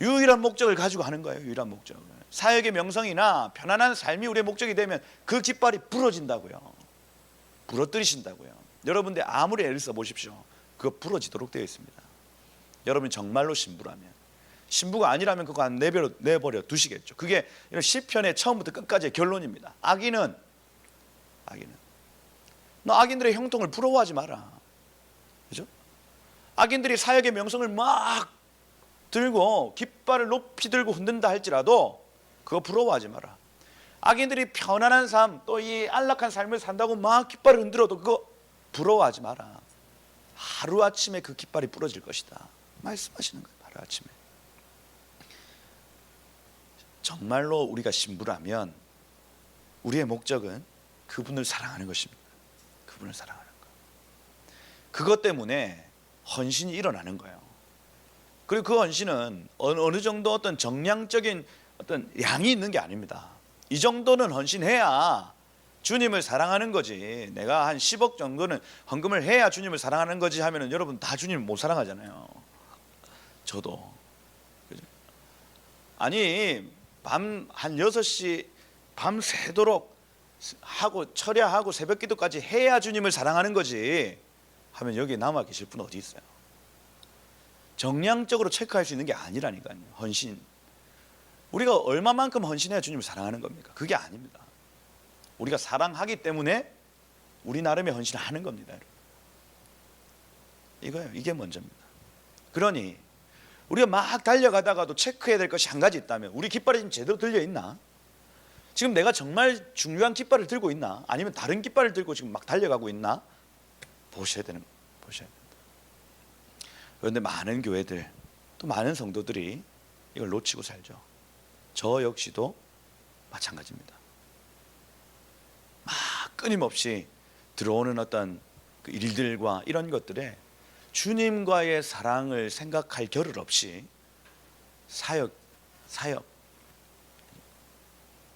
유일한 목적을 가지고 하는 거예요. 유일한 목적을. 사역의 명성이나 편안한 삶이 우리의 목적이 되면 그 깃발이 부러진다고요. 부러뜨리신다고요. 여러분들 아무리 애를 써보십시오, 그거 부러지도록 되어 있습니다. 여러분이 정말로 신부라면. 신부가 아니라면 그거 안 내버려 두시겠죠. 그게 시편의 처음부터 끝까지의 결론입니다. 악인은 너 악인들의 형통을 부러워하지 마라. 그죠? 악인들이 사역의 명성을 막 들고 깃발을 높이 들고 흔든다 할지라도 그거 부러워하지 마라. 악인들이 편안한 삶, 또 이 안락한 삶을 산다고 막 깃발을 흔들어도 그거 부러워하지 마라. 하루아침에 그 깃발이 부러질 것이다 말씀하시는 거예요. 하루아침에. 정말로 우리가 신부라면 우리의 목적은 그분을 사랑하는 것입니다. 그분을 사랑하는 것. 그것 때문에 헌신이 일어나는 거예요. 그리고 그 헌신은 어느 정도 어떤 정량적인 어떤 양이 있는 게 아닙니다. 이 정도는 헌신해야 주님을 사랑하는 거지. 내가 한 10억 정도는 헌금을 해야 주님을 사랑하는 거지 하면은 여러분 다 주님을 못 사랑하잖아요. 저도. 그죠? 아니 밤 한 6시 밤 새도록 하고 철야하고 새벽 기도까지 해야 주님을 사랑하는 거지 하면 여기 남아 계실 분 어디 있어요? 정량적으로 체크할 수 있는 게 아니라니까요. 헌신. 우리가 얼마만큼 헌신해야 주님을 사랑하는 겁니까? 그게 아닙니다. 우리가 사랑하기 때문에 우리 나름의 헌신을 하는 겁니다. 이거예요. 이게 먼저입니다. 그러니 우리가 막 달려가다가도 체크해야 될 것이 한 가지 있다면, 우리 깃발이 지금 제대로 들려 있나? 지금 내가 정말 중요한 깃발을 들고 있나? 아니면 다른 깃발을 들고 지금 막 달려가고 있나? 보셔야 됩니다. 그런데 많은 교회들, 또 많은 성도들이 이걸 놓치고 살죠. 저 역시도 마찬가지입니다. 막 끊임없이 들어오는 어떤 그 일들과 이런 것들에 주님과의 사랑을 생각할 겨를 없이 사역,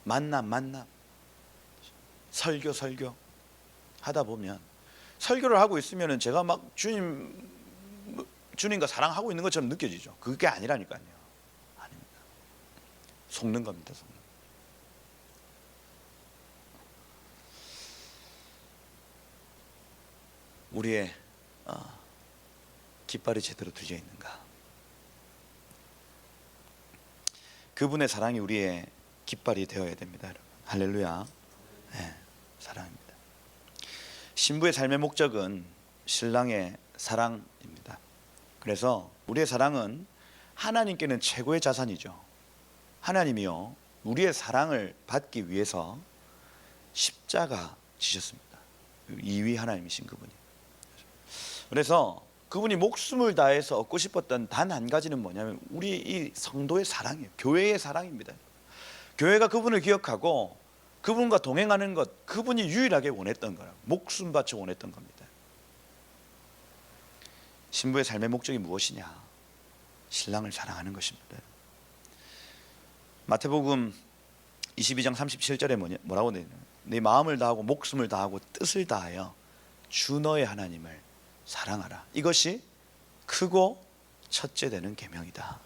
만남, 설교 하다 보면, 설교를 하고 있으면 제가 막 주님과 사랑하고 있는 것처럼 느껴지죠. 그게 아니라니까요. 아닙니다. 속는 겁니다. 우리의 깃발이 제대로 들려 있는가? 그분의 사랑이 우리의 깃발이 되어야 됩니다, 여러분. 할렐루야. 네, 사랑입니다. 신부의 삶의 목적은 신랑의 사랑입니다. 그래서 우리의 사랑은 하나님께는 최고의 자산이죠. 하나님이요, 우리의 사랑을 받기 위해서 십자가 지셨습니다. 2위 하나님이신 그분이. 그래서 그분이 목숨을 다해서 얻고 싶었던 단 한 가지는 뭐냐면 우리 이 성도의 사랑이에요. 교회의 사랑입니다. 교회가 그분을 기억하고 그분과 동행하는 것, 그분이 유일하게 원했던 거예요. 목숨 바쳐 원했던 겁니다. 신부의 삶의 목적이 무엇이냐? 신랑을 사랑하는 것입니다. 마태복음 22장 37절에 뭐라고 되냐? 네 마음을 다하고 목숨을 다하고 뜻을 다하여 주 너의 하나님을 사랑하라. 이것이 크고 첫째 되는 계명이다.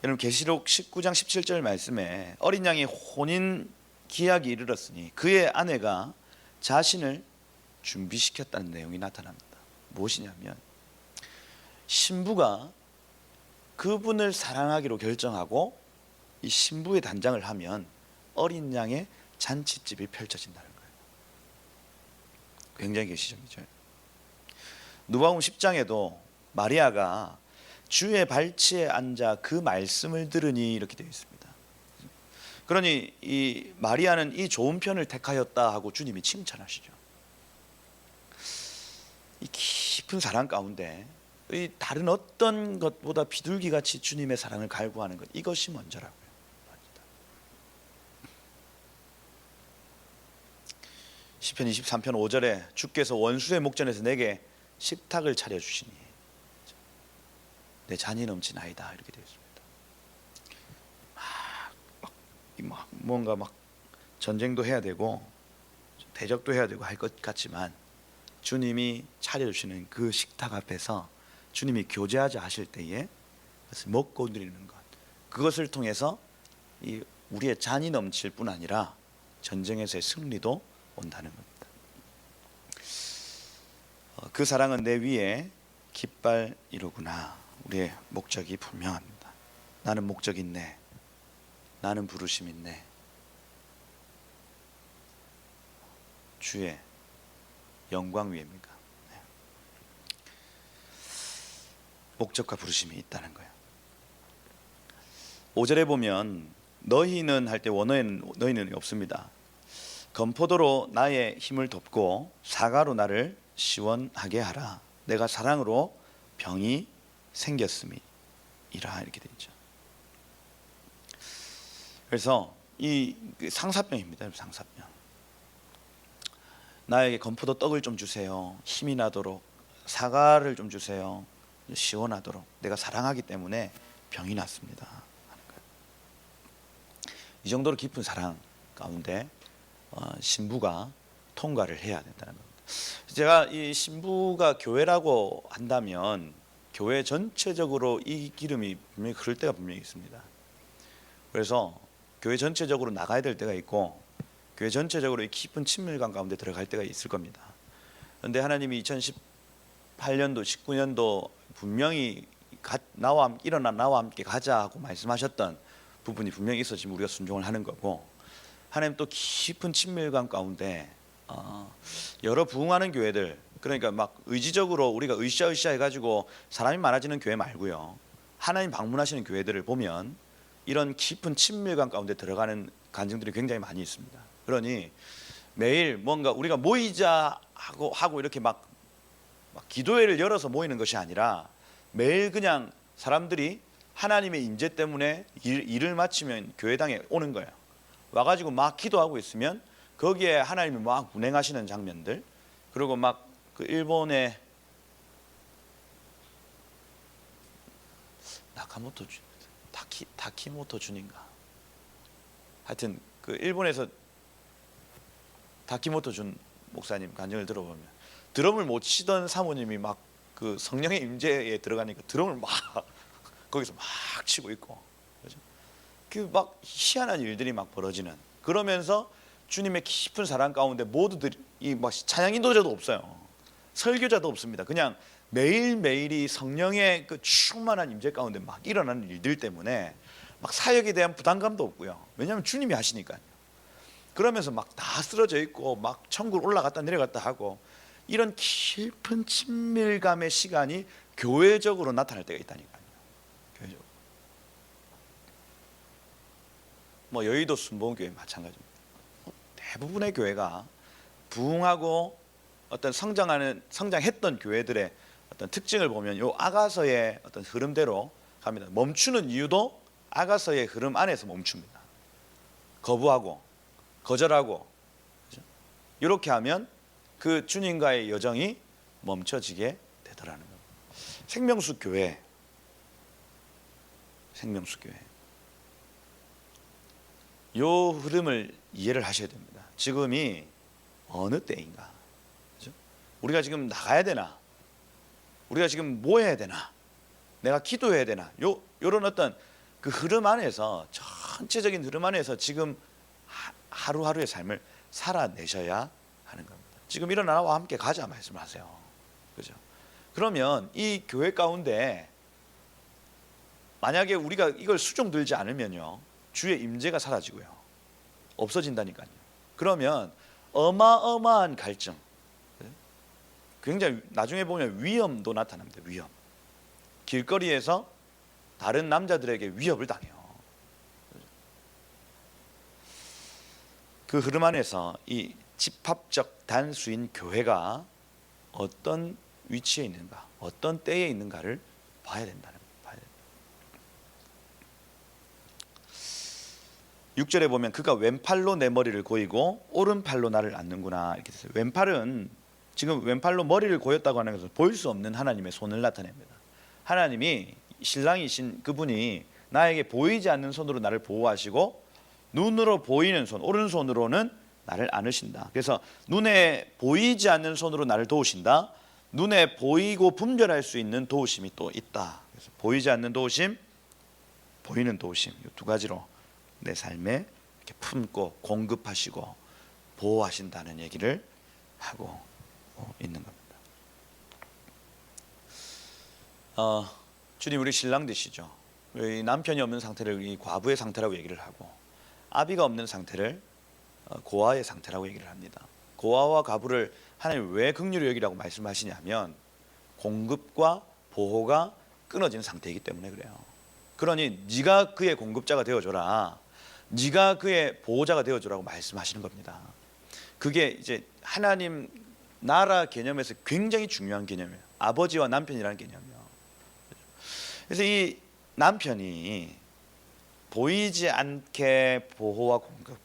여러분, 계시록 19장 17절 말씀에 어린 양이 혼인 기약이 이르렀으니 그의 아내가 자신을 준비시켰다는 내용이 나타납니다. 무엇이냐면 신부가 그분을 사랑하기로 결정하고 이 신부의 단장을 하면 어린 양의 잔치집이 펼쳐진다는 거예요. 굉장히 계시적이죠. 누가복음 10장에도 마리아가 주의 발치에 앉아 그 말씀을 들으니 이렇게 되어 있습니다. 그러니 이 마리아는 이 좋은 편을 택하였다 하고 주님이 칭찬하시죠. 이 깊은 사랑 가운데 이 다른 어떤 것보다 비둘기같이 주님의 사랑을 갈구하는 것, 이것이 먼저라고요. 시편 23편 5절에 주께서 원수의 목전에서 내게 식탁을 차려주시니 내 잔이 넘치나이다, 이렇게 되어 있습니다. 막 뭔가 막 전쟁도 해야 되고 대적도 해야 되고 할 것 같지만 주님이 차려주시는 그 식탁 앞에서 주님이 교제하자 하실 때에 먹고 누리는 것, 그것을 통해서 이 우리의 잔이 넘칠 뿐 아니라 전쟁에서의 승리도 온다는 겁니다. 그 사랑은 내 위에 깃발이로구나. 우리의 목적이 분명합니다. 나는 목적 있네. 나는 부르심 있네. 주의 영광 위입니까? 네. 목적과 부르심이 있다는 거예요. 5절에 보면 너희는 할 때 원어에는 너희는 없습니다. 건포도로 나의 힘을 덮고 사과로 나를 시원하게 하라. 내가 사랑으로 병이 생겼음이라, 이렇게 되어 있죠. 그래서 이 상사병입니다. 상사병. 나에게 건포도 떡을 좀 주세요. 힘이 나도록 사과를 좀 주세요. 시원하도록. 내가 사랑하기 때문에 병이 났습니다. 하는 거예요. 이 정도로 깊은 사랑 가운데 신부가 통과를 해야 된다는 겁니다. 제가 이 신부가 교회라고 한다면 교회 전체적으로 이 기름이 분명히 흐를 때가 분명히 있습니다. 그래서 교회 전체적으로 나가야 될 때가 있고 교회 전체적으로 이 깊은 친밀감 가운데 들어갈 때가 있을 겁니다. 그런데 하나님이 2018년도 19년도 분명히 일어나 나와 함께 가자 하고 말씀하셨던 부분이 분명히 있어 지금 우리가 순종을 하는 거고, 하나님 또 깊은 친밀감 가운데 여러 부흥하는 교회들, 그러니까 막 의지적으로 우리가 으쌰으쌰 해가지고 사람이 많아지는 교회 말고요, 하나님 방문하시는 교회들을 보면 이런 깊은 친밀감 가운데 들어가는 간증들이 굉장히 많이 있습니다. 그러니 매일 뭔가 우리가 모이자 하고 이렇게 막 기도회를 열어서 모이는 것이 아니라 매일 그냥 사람들이 하나님의 임재 때문에 일을 마치면 교회당에 오는 거예요. 와가지고 막 기도하고 있으면 거기에 하나님이 막 운행하시는 장면들, 그리고 막 그 일본의 나카모토 다키모토 준인가, 하여튼 그 일본에서 다키모토 준 목사님 간증을 들어보면 드럼을 못 치던 사모님이 막 그 성령의 임재에 들어가니까 드럼을 막 거기서 막 치고 있고, 그렇죠? 그 막 희한한 일들이 막 벌어지는, 그러면서 주님의 깊은 사랑 가운데 모두들이 막 찬양 인도자도 없어요. 설교자도 없습니다. 그냥 매일매일이 성령의 그 충만한 임재 가운데 막 일어나는 일들 때문에 막 사역에 대한 부담감도 없고요. 왜냐하면 주님이 하시니까요. 그러면서 막 다 쓰러져 있고 막 천국 올라갔다 내려갔다 하고, 이런 깊은 친밀감의 시간이 교회적으로 나타날 때가 있다니까요. 교회적으로. 뭐 여의도 순복음교회 마찬가지입니다. 대부분의 교회가 부흥하고 어떤 성장했던 교회들의 어떤 특징을 보면 요 아가서의 어떤 흐름대로 갑니다. 멈추는 이유도 아가서의 흐름 안에서 멈춥니다. 거부하고 거절하고, 그렇죠? 이렇게 하면 그 주님과의 여정이 멈춰지게 되더라는 겁니다. 생명수 교회 요 흐름을 이해를 하셔야 됩니다. 지금이 어느 때인가, 그렇죠? 우리가 지금 나가야 되나, 우리가 지금 뭐 해야 되나, 내가 기도해야 되나, 요런 어떤 그 흐름 안에서, 전체적인 흐름 안에서 지금 하루하루의 삶을 살아내셔야 하는 겁니다. 지금 일어나 나와 함께 가자 말씀하세요. 그죠? 그러면 이 교회 가운데 만약에 우리가 이걸 수종 들지 않으면요, 주의 임재가 사라지고요, 없어진다니까요. 그러면 어마어마한 갈증, 굉장히 나중에 보면 위험도 나타납니다. 위험. 길거리에서 다른 남자들에게 위협을 당해요. 그 흐름 안에서 이 집합적 단수인 교회가 어떤 위치에 있는가, 어떤 때에 있는가를 봐야 된다는 거예요. 6절에 보면 그가 왼팔로 내 머리를 고이고 오른팔로 나를 안는구나 이렇게 됐어요. 왼팔은 지금 왼팔로 머리를 고였다고 하는 것은 보일 수 없는 하나님의 손을 나타냅니다. 하나님이 신랑이신 그분이 나에게 보이지 않는 손으로 나를 보호하시고 눈으로 보이는 손, 오른손으로는 나를 안으신다. 그래서 눈에 보이지 않는 손으로 나를 도우신다. 눈에 보이고 분별할 수 있는 도우심이 또 있다. 그래서 보이지 않는 도우심, 보이는 도우심, 이 두 가지로 내 삶에 이렇게 품고 공급하시고 보호하신다는 얘기를 하고 있는 겁니다. 주님 우리 신랑 되시죠. 이 남편이 없는 상태를 이 과부의 상태라고 얘기를 하고, 아비가 없는 상태를 고아의 상태라고 얘기를 합니다. 고아와 과부를 하나님 왜 긍휼히 여기라고 말씀하시냐면 공급과 보호가 끊어진 상태이기 때문에 그래요. 그러니 네가 그의 공급자가 되어줘라, 네가 그의 보호자가 되어줘라고 말씀하시는 겁니다. 그게 이제 하나님 나라 개념에서 굉장히 중요한 개념이에요. 아버지와 남편이라는 개념이요. 그래서 이 남편이 보이지 않게 보호와 공급,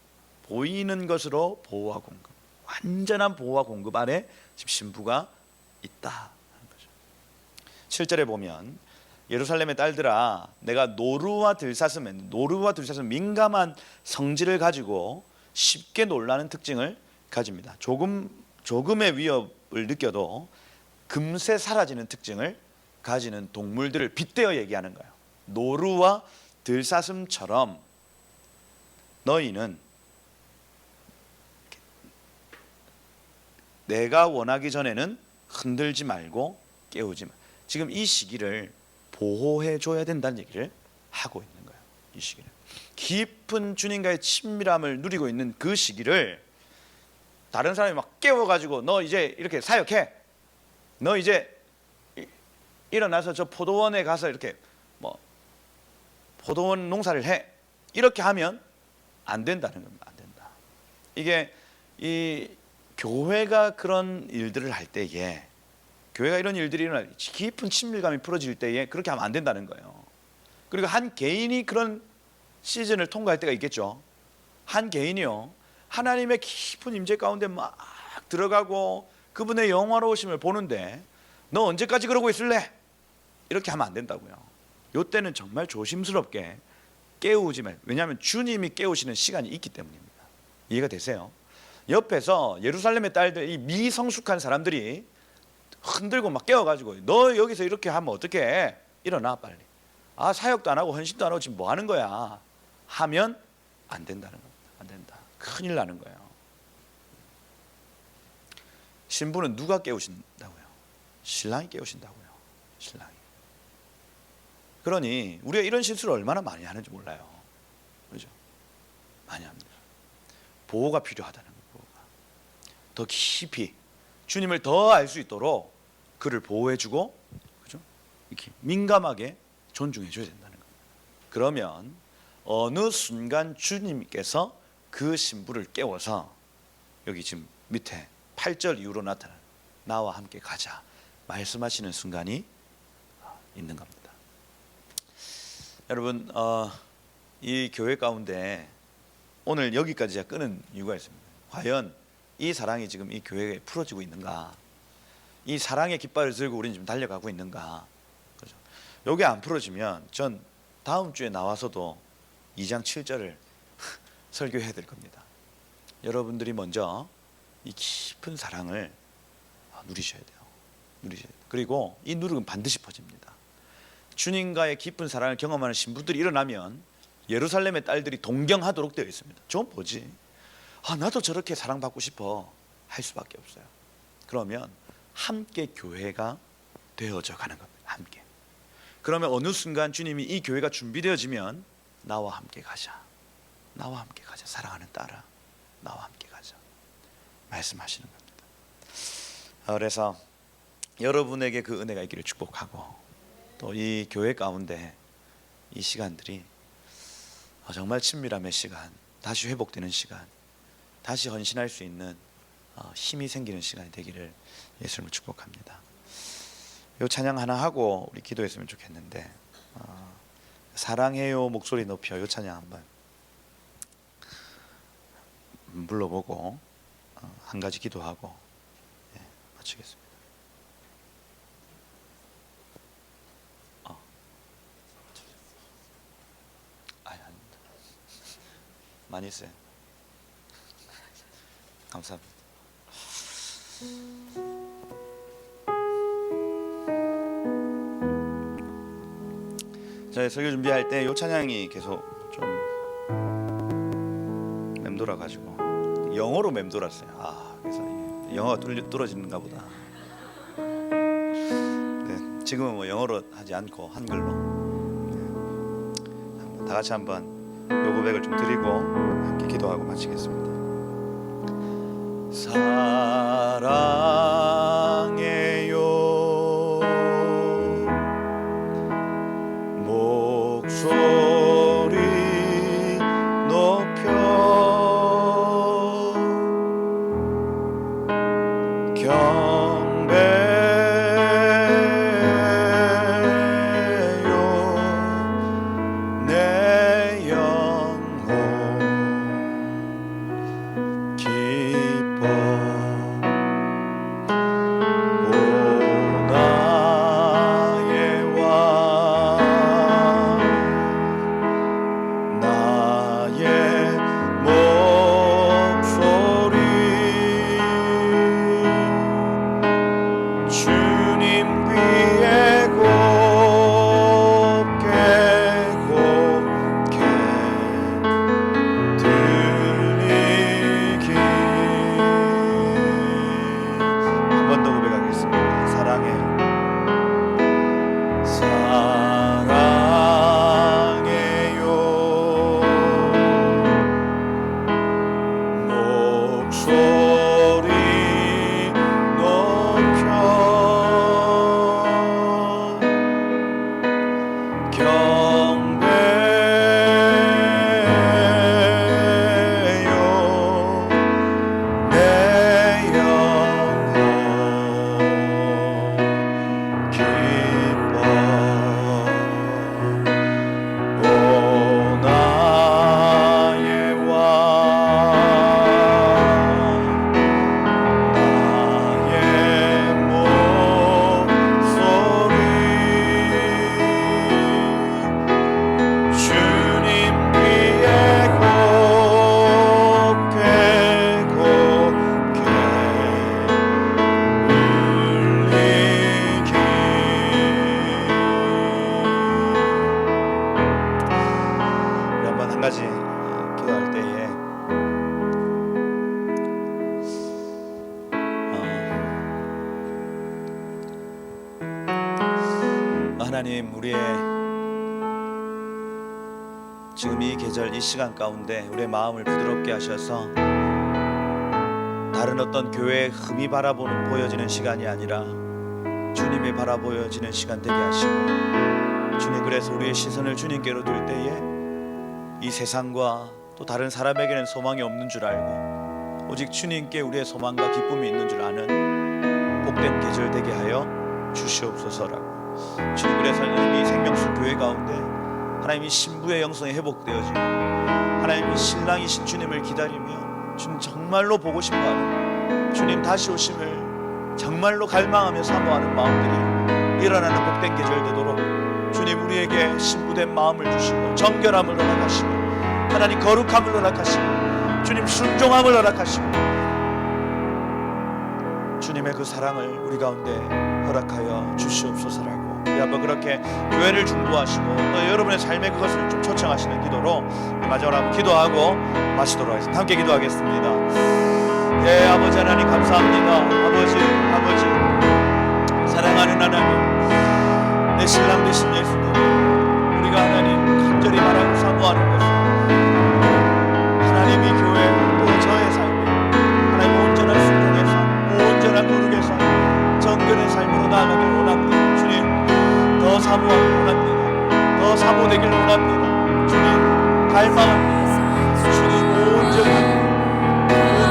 보이는 것으로 보호와 공급, 완전한 보호와 공급 안에 지금 신부가 있다. 7절에 보면 예루살렘의 딸들아 내가 노루와 들사슴 민감한 성질을 가지고 쉽게 놀라는 특징을 가집니다. 조금의 위협을 느껴도 금세 사라지는 특징을 가지는 동물들을 빗대어 얘기하는 거예요. 노루와 들사슴처럼 너희는 내가 원하기 전에는 흔들지 말고 깨우지 마. 지금 이 시기를 보호해 줘야 된다는 얘기를 하고 있는 거예요. 이 시기를 깊은 주님과의 친밀함을 누리고 있는 그 시기를 다른 사람이 막 깨워가지고 너 이제 이렇게 사역해, 너 이제 일어나서 저 포도원에 가서 이렇게 뭐 포도원 농사를 해, 이렇게 하면 안 된다는 겁니다. 안 된다. 이게 이 교회가 그런 일들을 할 때에, 교회가 이런 일들이 일어나 깊은 친밀감이 풀어질 때에 그렇게 하면 안 된다는 거예요. 그리고 한 개인이 그런 시즌을 통과할 때가 있겠죠. 한 개인이요, 하나님의 깊은 임재 가운데 막 들어가고 그분의 영화로우심을 보는데 너 언제까지 그러고 있을래? 이렇게 하면 안 된다고요. 이때는 정말 조심스럽게 깨우지 말. 왜냐하면 주님이 깨우시는 시간이 있기 때문입니다. 이해가 되세요? 옆에서 예루살렘의 딸들, 이 미성숙한 사람들이 흔들고 막 깨워가지고 너 여기서 이렇게 하면 어떡해? 일어나 빨리. 아, 사역도 안 하고 헌신도 안 하고 지금 뭐 하는 거야? 하면 안 된다는 겁니다. 안 된다. 큰일 나는 거예요. 신부는 누가 깨우신다고요? 신랑이 깨우신다고요. 신랑이. 그러니 우리가 이런 실수를 얼마나 많이 하는지 몰라요. 그렇죠? 많이 합니다. 보호가 필요하다는 거예요. 보호가. 더 깊이 주님을 더 알 수 있도록 그를 보호해주고, 그렇죠? 이렇게 민감하게 존중해줘야 된다는 거예요. 그러면 어느 순간 주님께서 그 신부를 깨워서 여기 지금 밑에 8절 이후로 나타난 나와 함께 가자 말씀하시는 순간이 있는 겁니다. 여러분, 이 교회 가운데 오늘 여기까지 제가 끄는 이유가 있습니다. 과연 이 사랑이 지금 이 교회에 풀어지고 있는가? 이 사랑의 깃발을 들고 우리는 지금 달려가고 있는가? 그렇죠? 여기 안 풀어지면 전 다음 주에 나와서도 2장 7절을 설교해야 될 겁니다. 여러분들이 먼저 이 깊은 사랑을 누리셔야 돼요. 누리셔야 돼요. 그리고 이 누룩은 반드시 퍼집니다. 주님과의 깊은 사랑을 경험하는 신부들이 일어나면 예루살렘의 딸들이 동경하도록 되어 있습니다. 좀 보지. 아, 나도 저렇게 사랑받고 싶어 할 수밖에 없어요. 그러면 함께 교회가 되어져 가는 겁니다. 함께. 그러면 어느 순간 주님이 이 교회가 준비되어지면 나와 함께 가자. 나와 함께 가자. 사랑하는 딸아, 나와 함께 가자. 말씀하시는 겁니다. 그래서 여러분에게 그 은혜가 있기를 축복하고, 또 이 교회 가운데 이 시간들이 정말 친밀함의 시간, 다시 회복되는 시간, 다시 헌신할 수 있는 힘이 생기는 시간이 되기를 예수님을 축복합니다. 이 찬양 하나 하고 우리 기도했으면 좋겠는데, 사랑해요 목소리 높여, 이 찬양 한번 불러보고 한 가지 기도하고 마치겠습니다. 아닙니다. 많이 있어요. 감사합니다. 저희 설교 준비할 때 이 찬양이 계속 좀 맴돌아가지고 영어로 맴돌았어요. 그래서 영어가 뚫어지는가 보다. 네, 지금은 뭐 영어로 하지 않고 한글로. 네, 다 같이 한번 요 고백을 좀 드리고 함께 기도하고 마치겠습니다. 사랑해요 목소리 높여 경배요 내 영혼 기뻐 기도할 때에 하나님, 우리의 지금 이 계절, 이 시간 가운데 우리의 마음을 부드럽게 하셔서 다른 어떤 교회의 흠이 보여지는 시간이 아니라 주님이 바라보여지는 시간 되게 하시고, 주님, 그래서 우리의 시선을 주님께로 둘 때에 이 세상과 또 다른 사람에게는 소망이 없는 줄 알고 오직 주님께 우리의 소망과 기쁨이 있는 줄 아는 복된 계절 되게 하여 주시옵소서라고. 주님, 그래서 이미 생명수 교회 가운데 하나님이 신부의 영성이 회복되어지고 하나님이 신랑이신 주님을 기다리며 주님 정말로 보고 싶어하는, 주님 다시 오심을 정말로 갈망하며 사모하는 마음들이 일어나는 복된 계절 되도록 주님 우리에게 신부된 마음을 주시고 정결함을 허락하시고 하나님 거룩함을 허락하시고 주님 순종함을 허락하시고 주님의 그 사랑을 우리 가운데 허락하여 주시옵소서라고. 우리 한번 그렇게 교회를 중보하시고 또 여러분의 삶에 그것을 좀 초청하시는 기도로 마지막으로 한번 기도하고 마치도록 하겠습니다. 함께 기도하겠습니다. 예, 아버지 하나님 감사합니다. 아버지 사랑하는 하나님, 내 신랑 되신 예수님, 우리가 하나님 간절히 바라고 사모하는 것은 하나님이 교회 또 저의 삶이 하나님 온전한 순종의 삶, 온전한 거룩의 삶, 정결의 삶으로 나아가길 원합니다. 주님, 더 사모하길 원합니다. 더 사모되길 원합니다. 주님, 갈망합니다. 주님, 온전히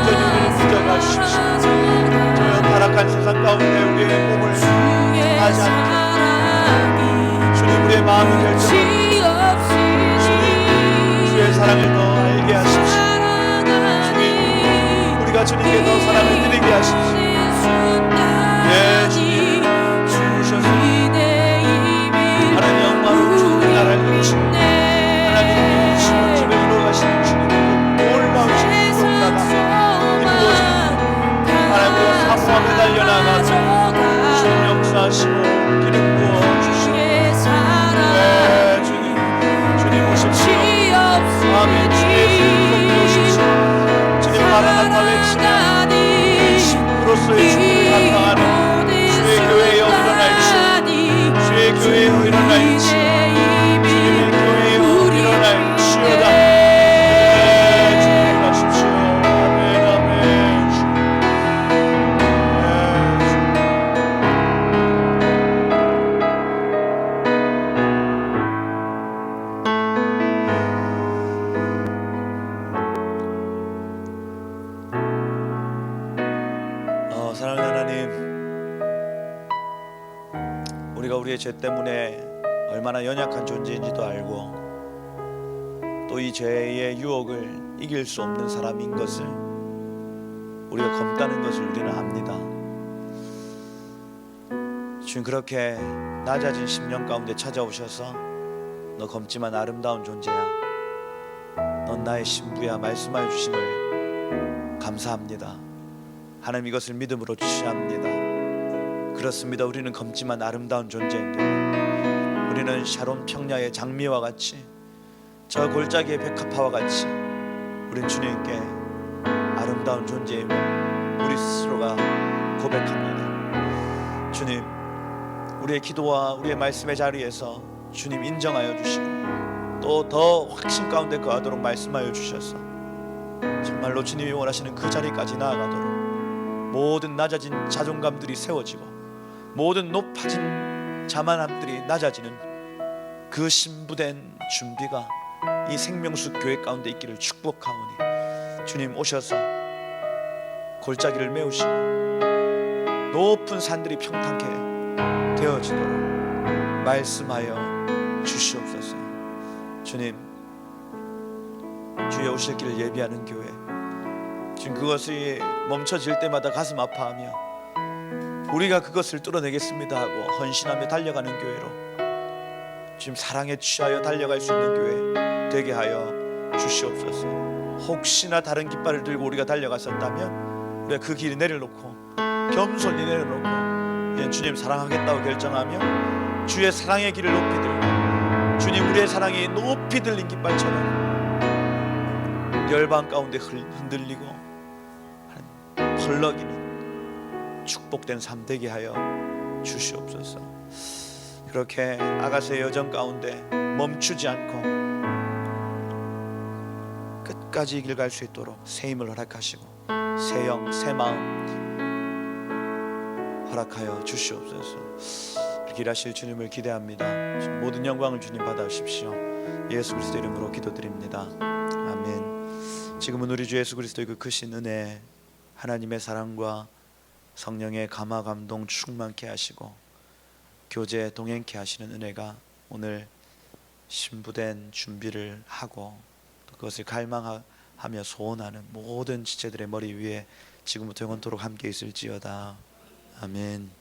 우리를 붙잡아주십시오. 저 타락한 세상 가운데 우리의 몸을 상하지 않게 주님, 우리의 마음을 결정하고 주님, 주의 사랑을 더 알게 하십시오. 주님, 우리가 주님께 더 사랑을 드리게 하십시오. 예, 주님, 주셔서 하나님 영광으로 주님의 나라를 이루시고 하나님 신혼집에 이루어가시는 주님의 놀라우신 하나님, 우리가 사모함에 달려나가서 주님 역사하시고 기름 부어주시고 네, 주님 오십시오. 아멘. 주 예수님 오십시오. 주님 마라나타 외치며 신부로서의 주님을 감당하는 주의 교회여 일어날지어다. 주의 교회여 일어날지어다. 주님의 교회여 일어날지어다. 사랑하는 하나님, 우리가 우리의 죄 때문에 얼마나 연약한 존재인지도 알고 또 이 죄의 유혹을 이길 수 없는 사람인 것을, 우리가 검다는 것을 우리는 압니다. 주님, 그렇게 낮아진 심령 가운데 찾아오셔서 너 검지만 아름다운 존재야, 넌 나의 신부야 말씀하여 주심을 감사합니다. 하나님, 이것을 믿음으로 주시합니다. 그렇습니다. 우리는 검지만 아름다운 존재입니다. 우리는 샤론 평야의 장미와 같이, 저 골짜기의 백합화와 같이 우린 주님께 아름다운 존재임을 우리 스스로가 고백합니다. 주님, 우리의 기도와 우리의 말씀의 자리에서 주님 인정하여 주시고 또 더 확신 가운데 거하도록 말씀하여 주셔서 정말로 주님이 원하시는 그 자리까지 나아가도록 모든 낮아진 자존감들이 세워지고 모든 높아진 자만함들이 낮아지는 그 신부된 준비가 이 생명수 교회 가운데 있기를 축복하오니 주님 오셔서 골짜기를 메우시고 높은 산들이 평탄케 되어지도록 말씀하여 주시옵소서. 주님, 주의 오실 길을 예비하는 교회, 지금 그것이 멈춰질 때마다 가슴 아파하며 우리가 그것을 뚫어내겠습니다 하고 헌신하며 달려가는 교회로, 지금 사랑에 취하여 달려갈 수 있는 교회 되게 하여 주시옵소서. 혹시나 다른 깃발을 들고 우리가 달려갔었다면 우리가 그 길을 내려놓고 겸손히 내려놓고 이제 주님 사랑하겠다고 결정하며 주의 사랑의 길을 높이 들고 주님 우리의 사랑이 높이 들린 깃발처럼 열방 가운데 흔들리고 펄럭이는 축복된 삶 되게 하여 주시옵소서. 그렇게 아가서의 여정 가운데 멈추지 않고 끝까지 이 길 갈 수 있도록 새 힘을 허락하시고 새 영, 새 마음 허락하여 주시옵소서. 이렇게 일하실 주님을 기대합니다. 모든 영광을 주님 받아주십시오. 예수 그리스도 이름으로 기도드립니다. 아멘. 지금은 우리 주 예수 그리스도의 그 크신 은혜, 하나님의 사랑과 성령의 감화 감동 충만케 하시고 교제 동행케 하시는 은혜가 오늘 신부된 준비를 하고 또 그것을 갈망하며 소원하는 모든 지체들의 머리 위에 지금부터 영원토록 함께 있을지어다. 아멘.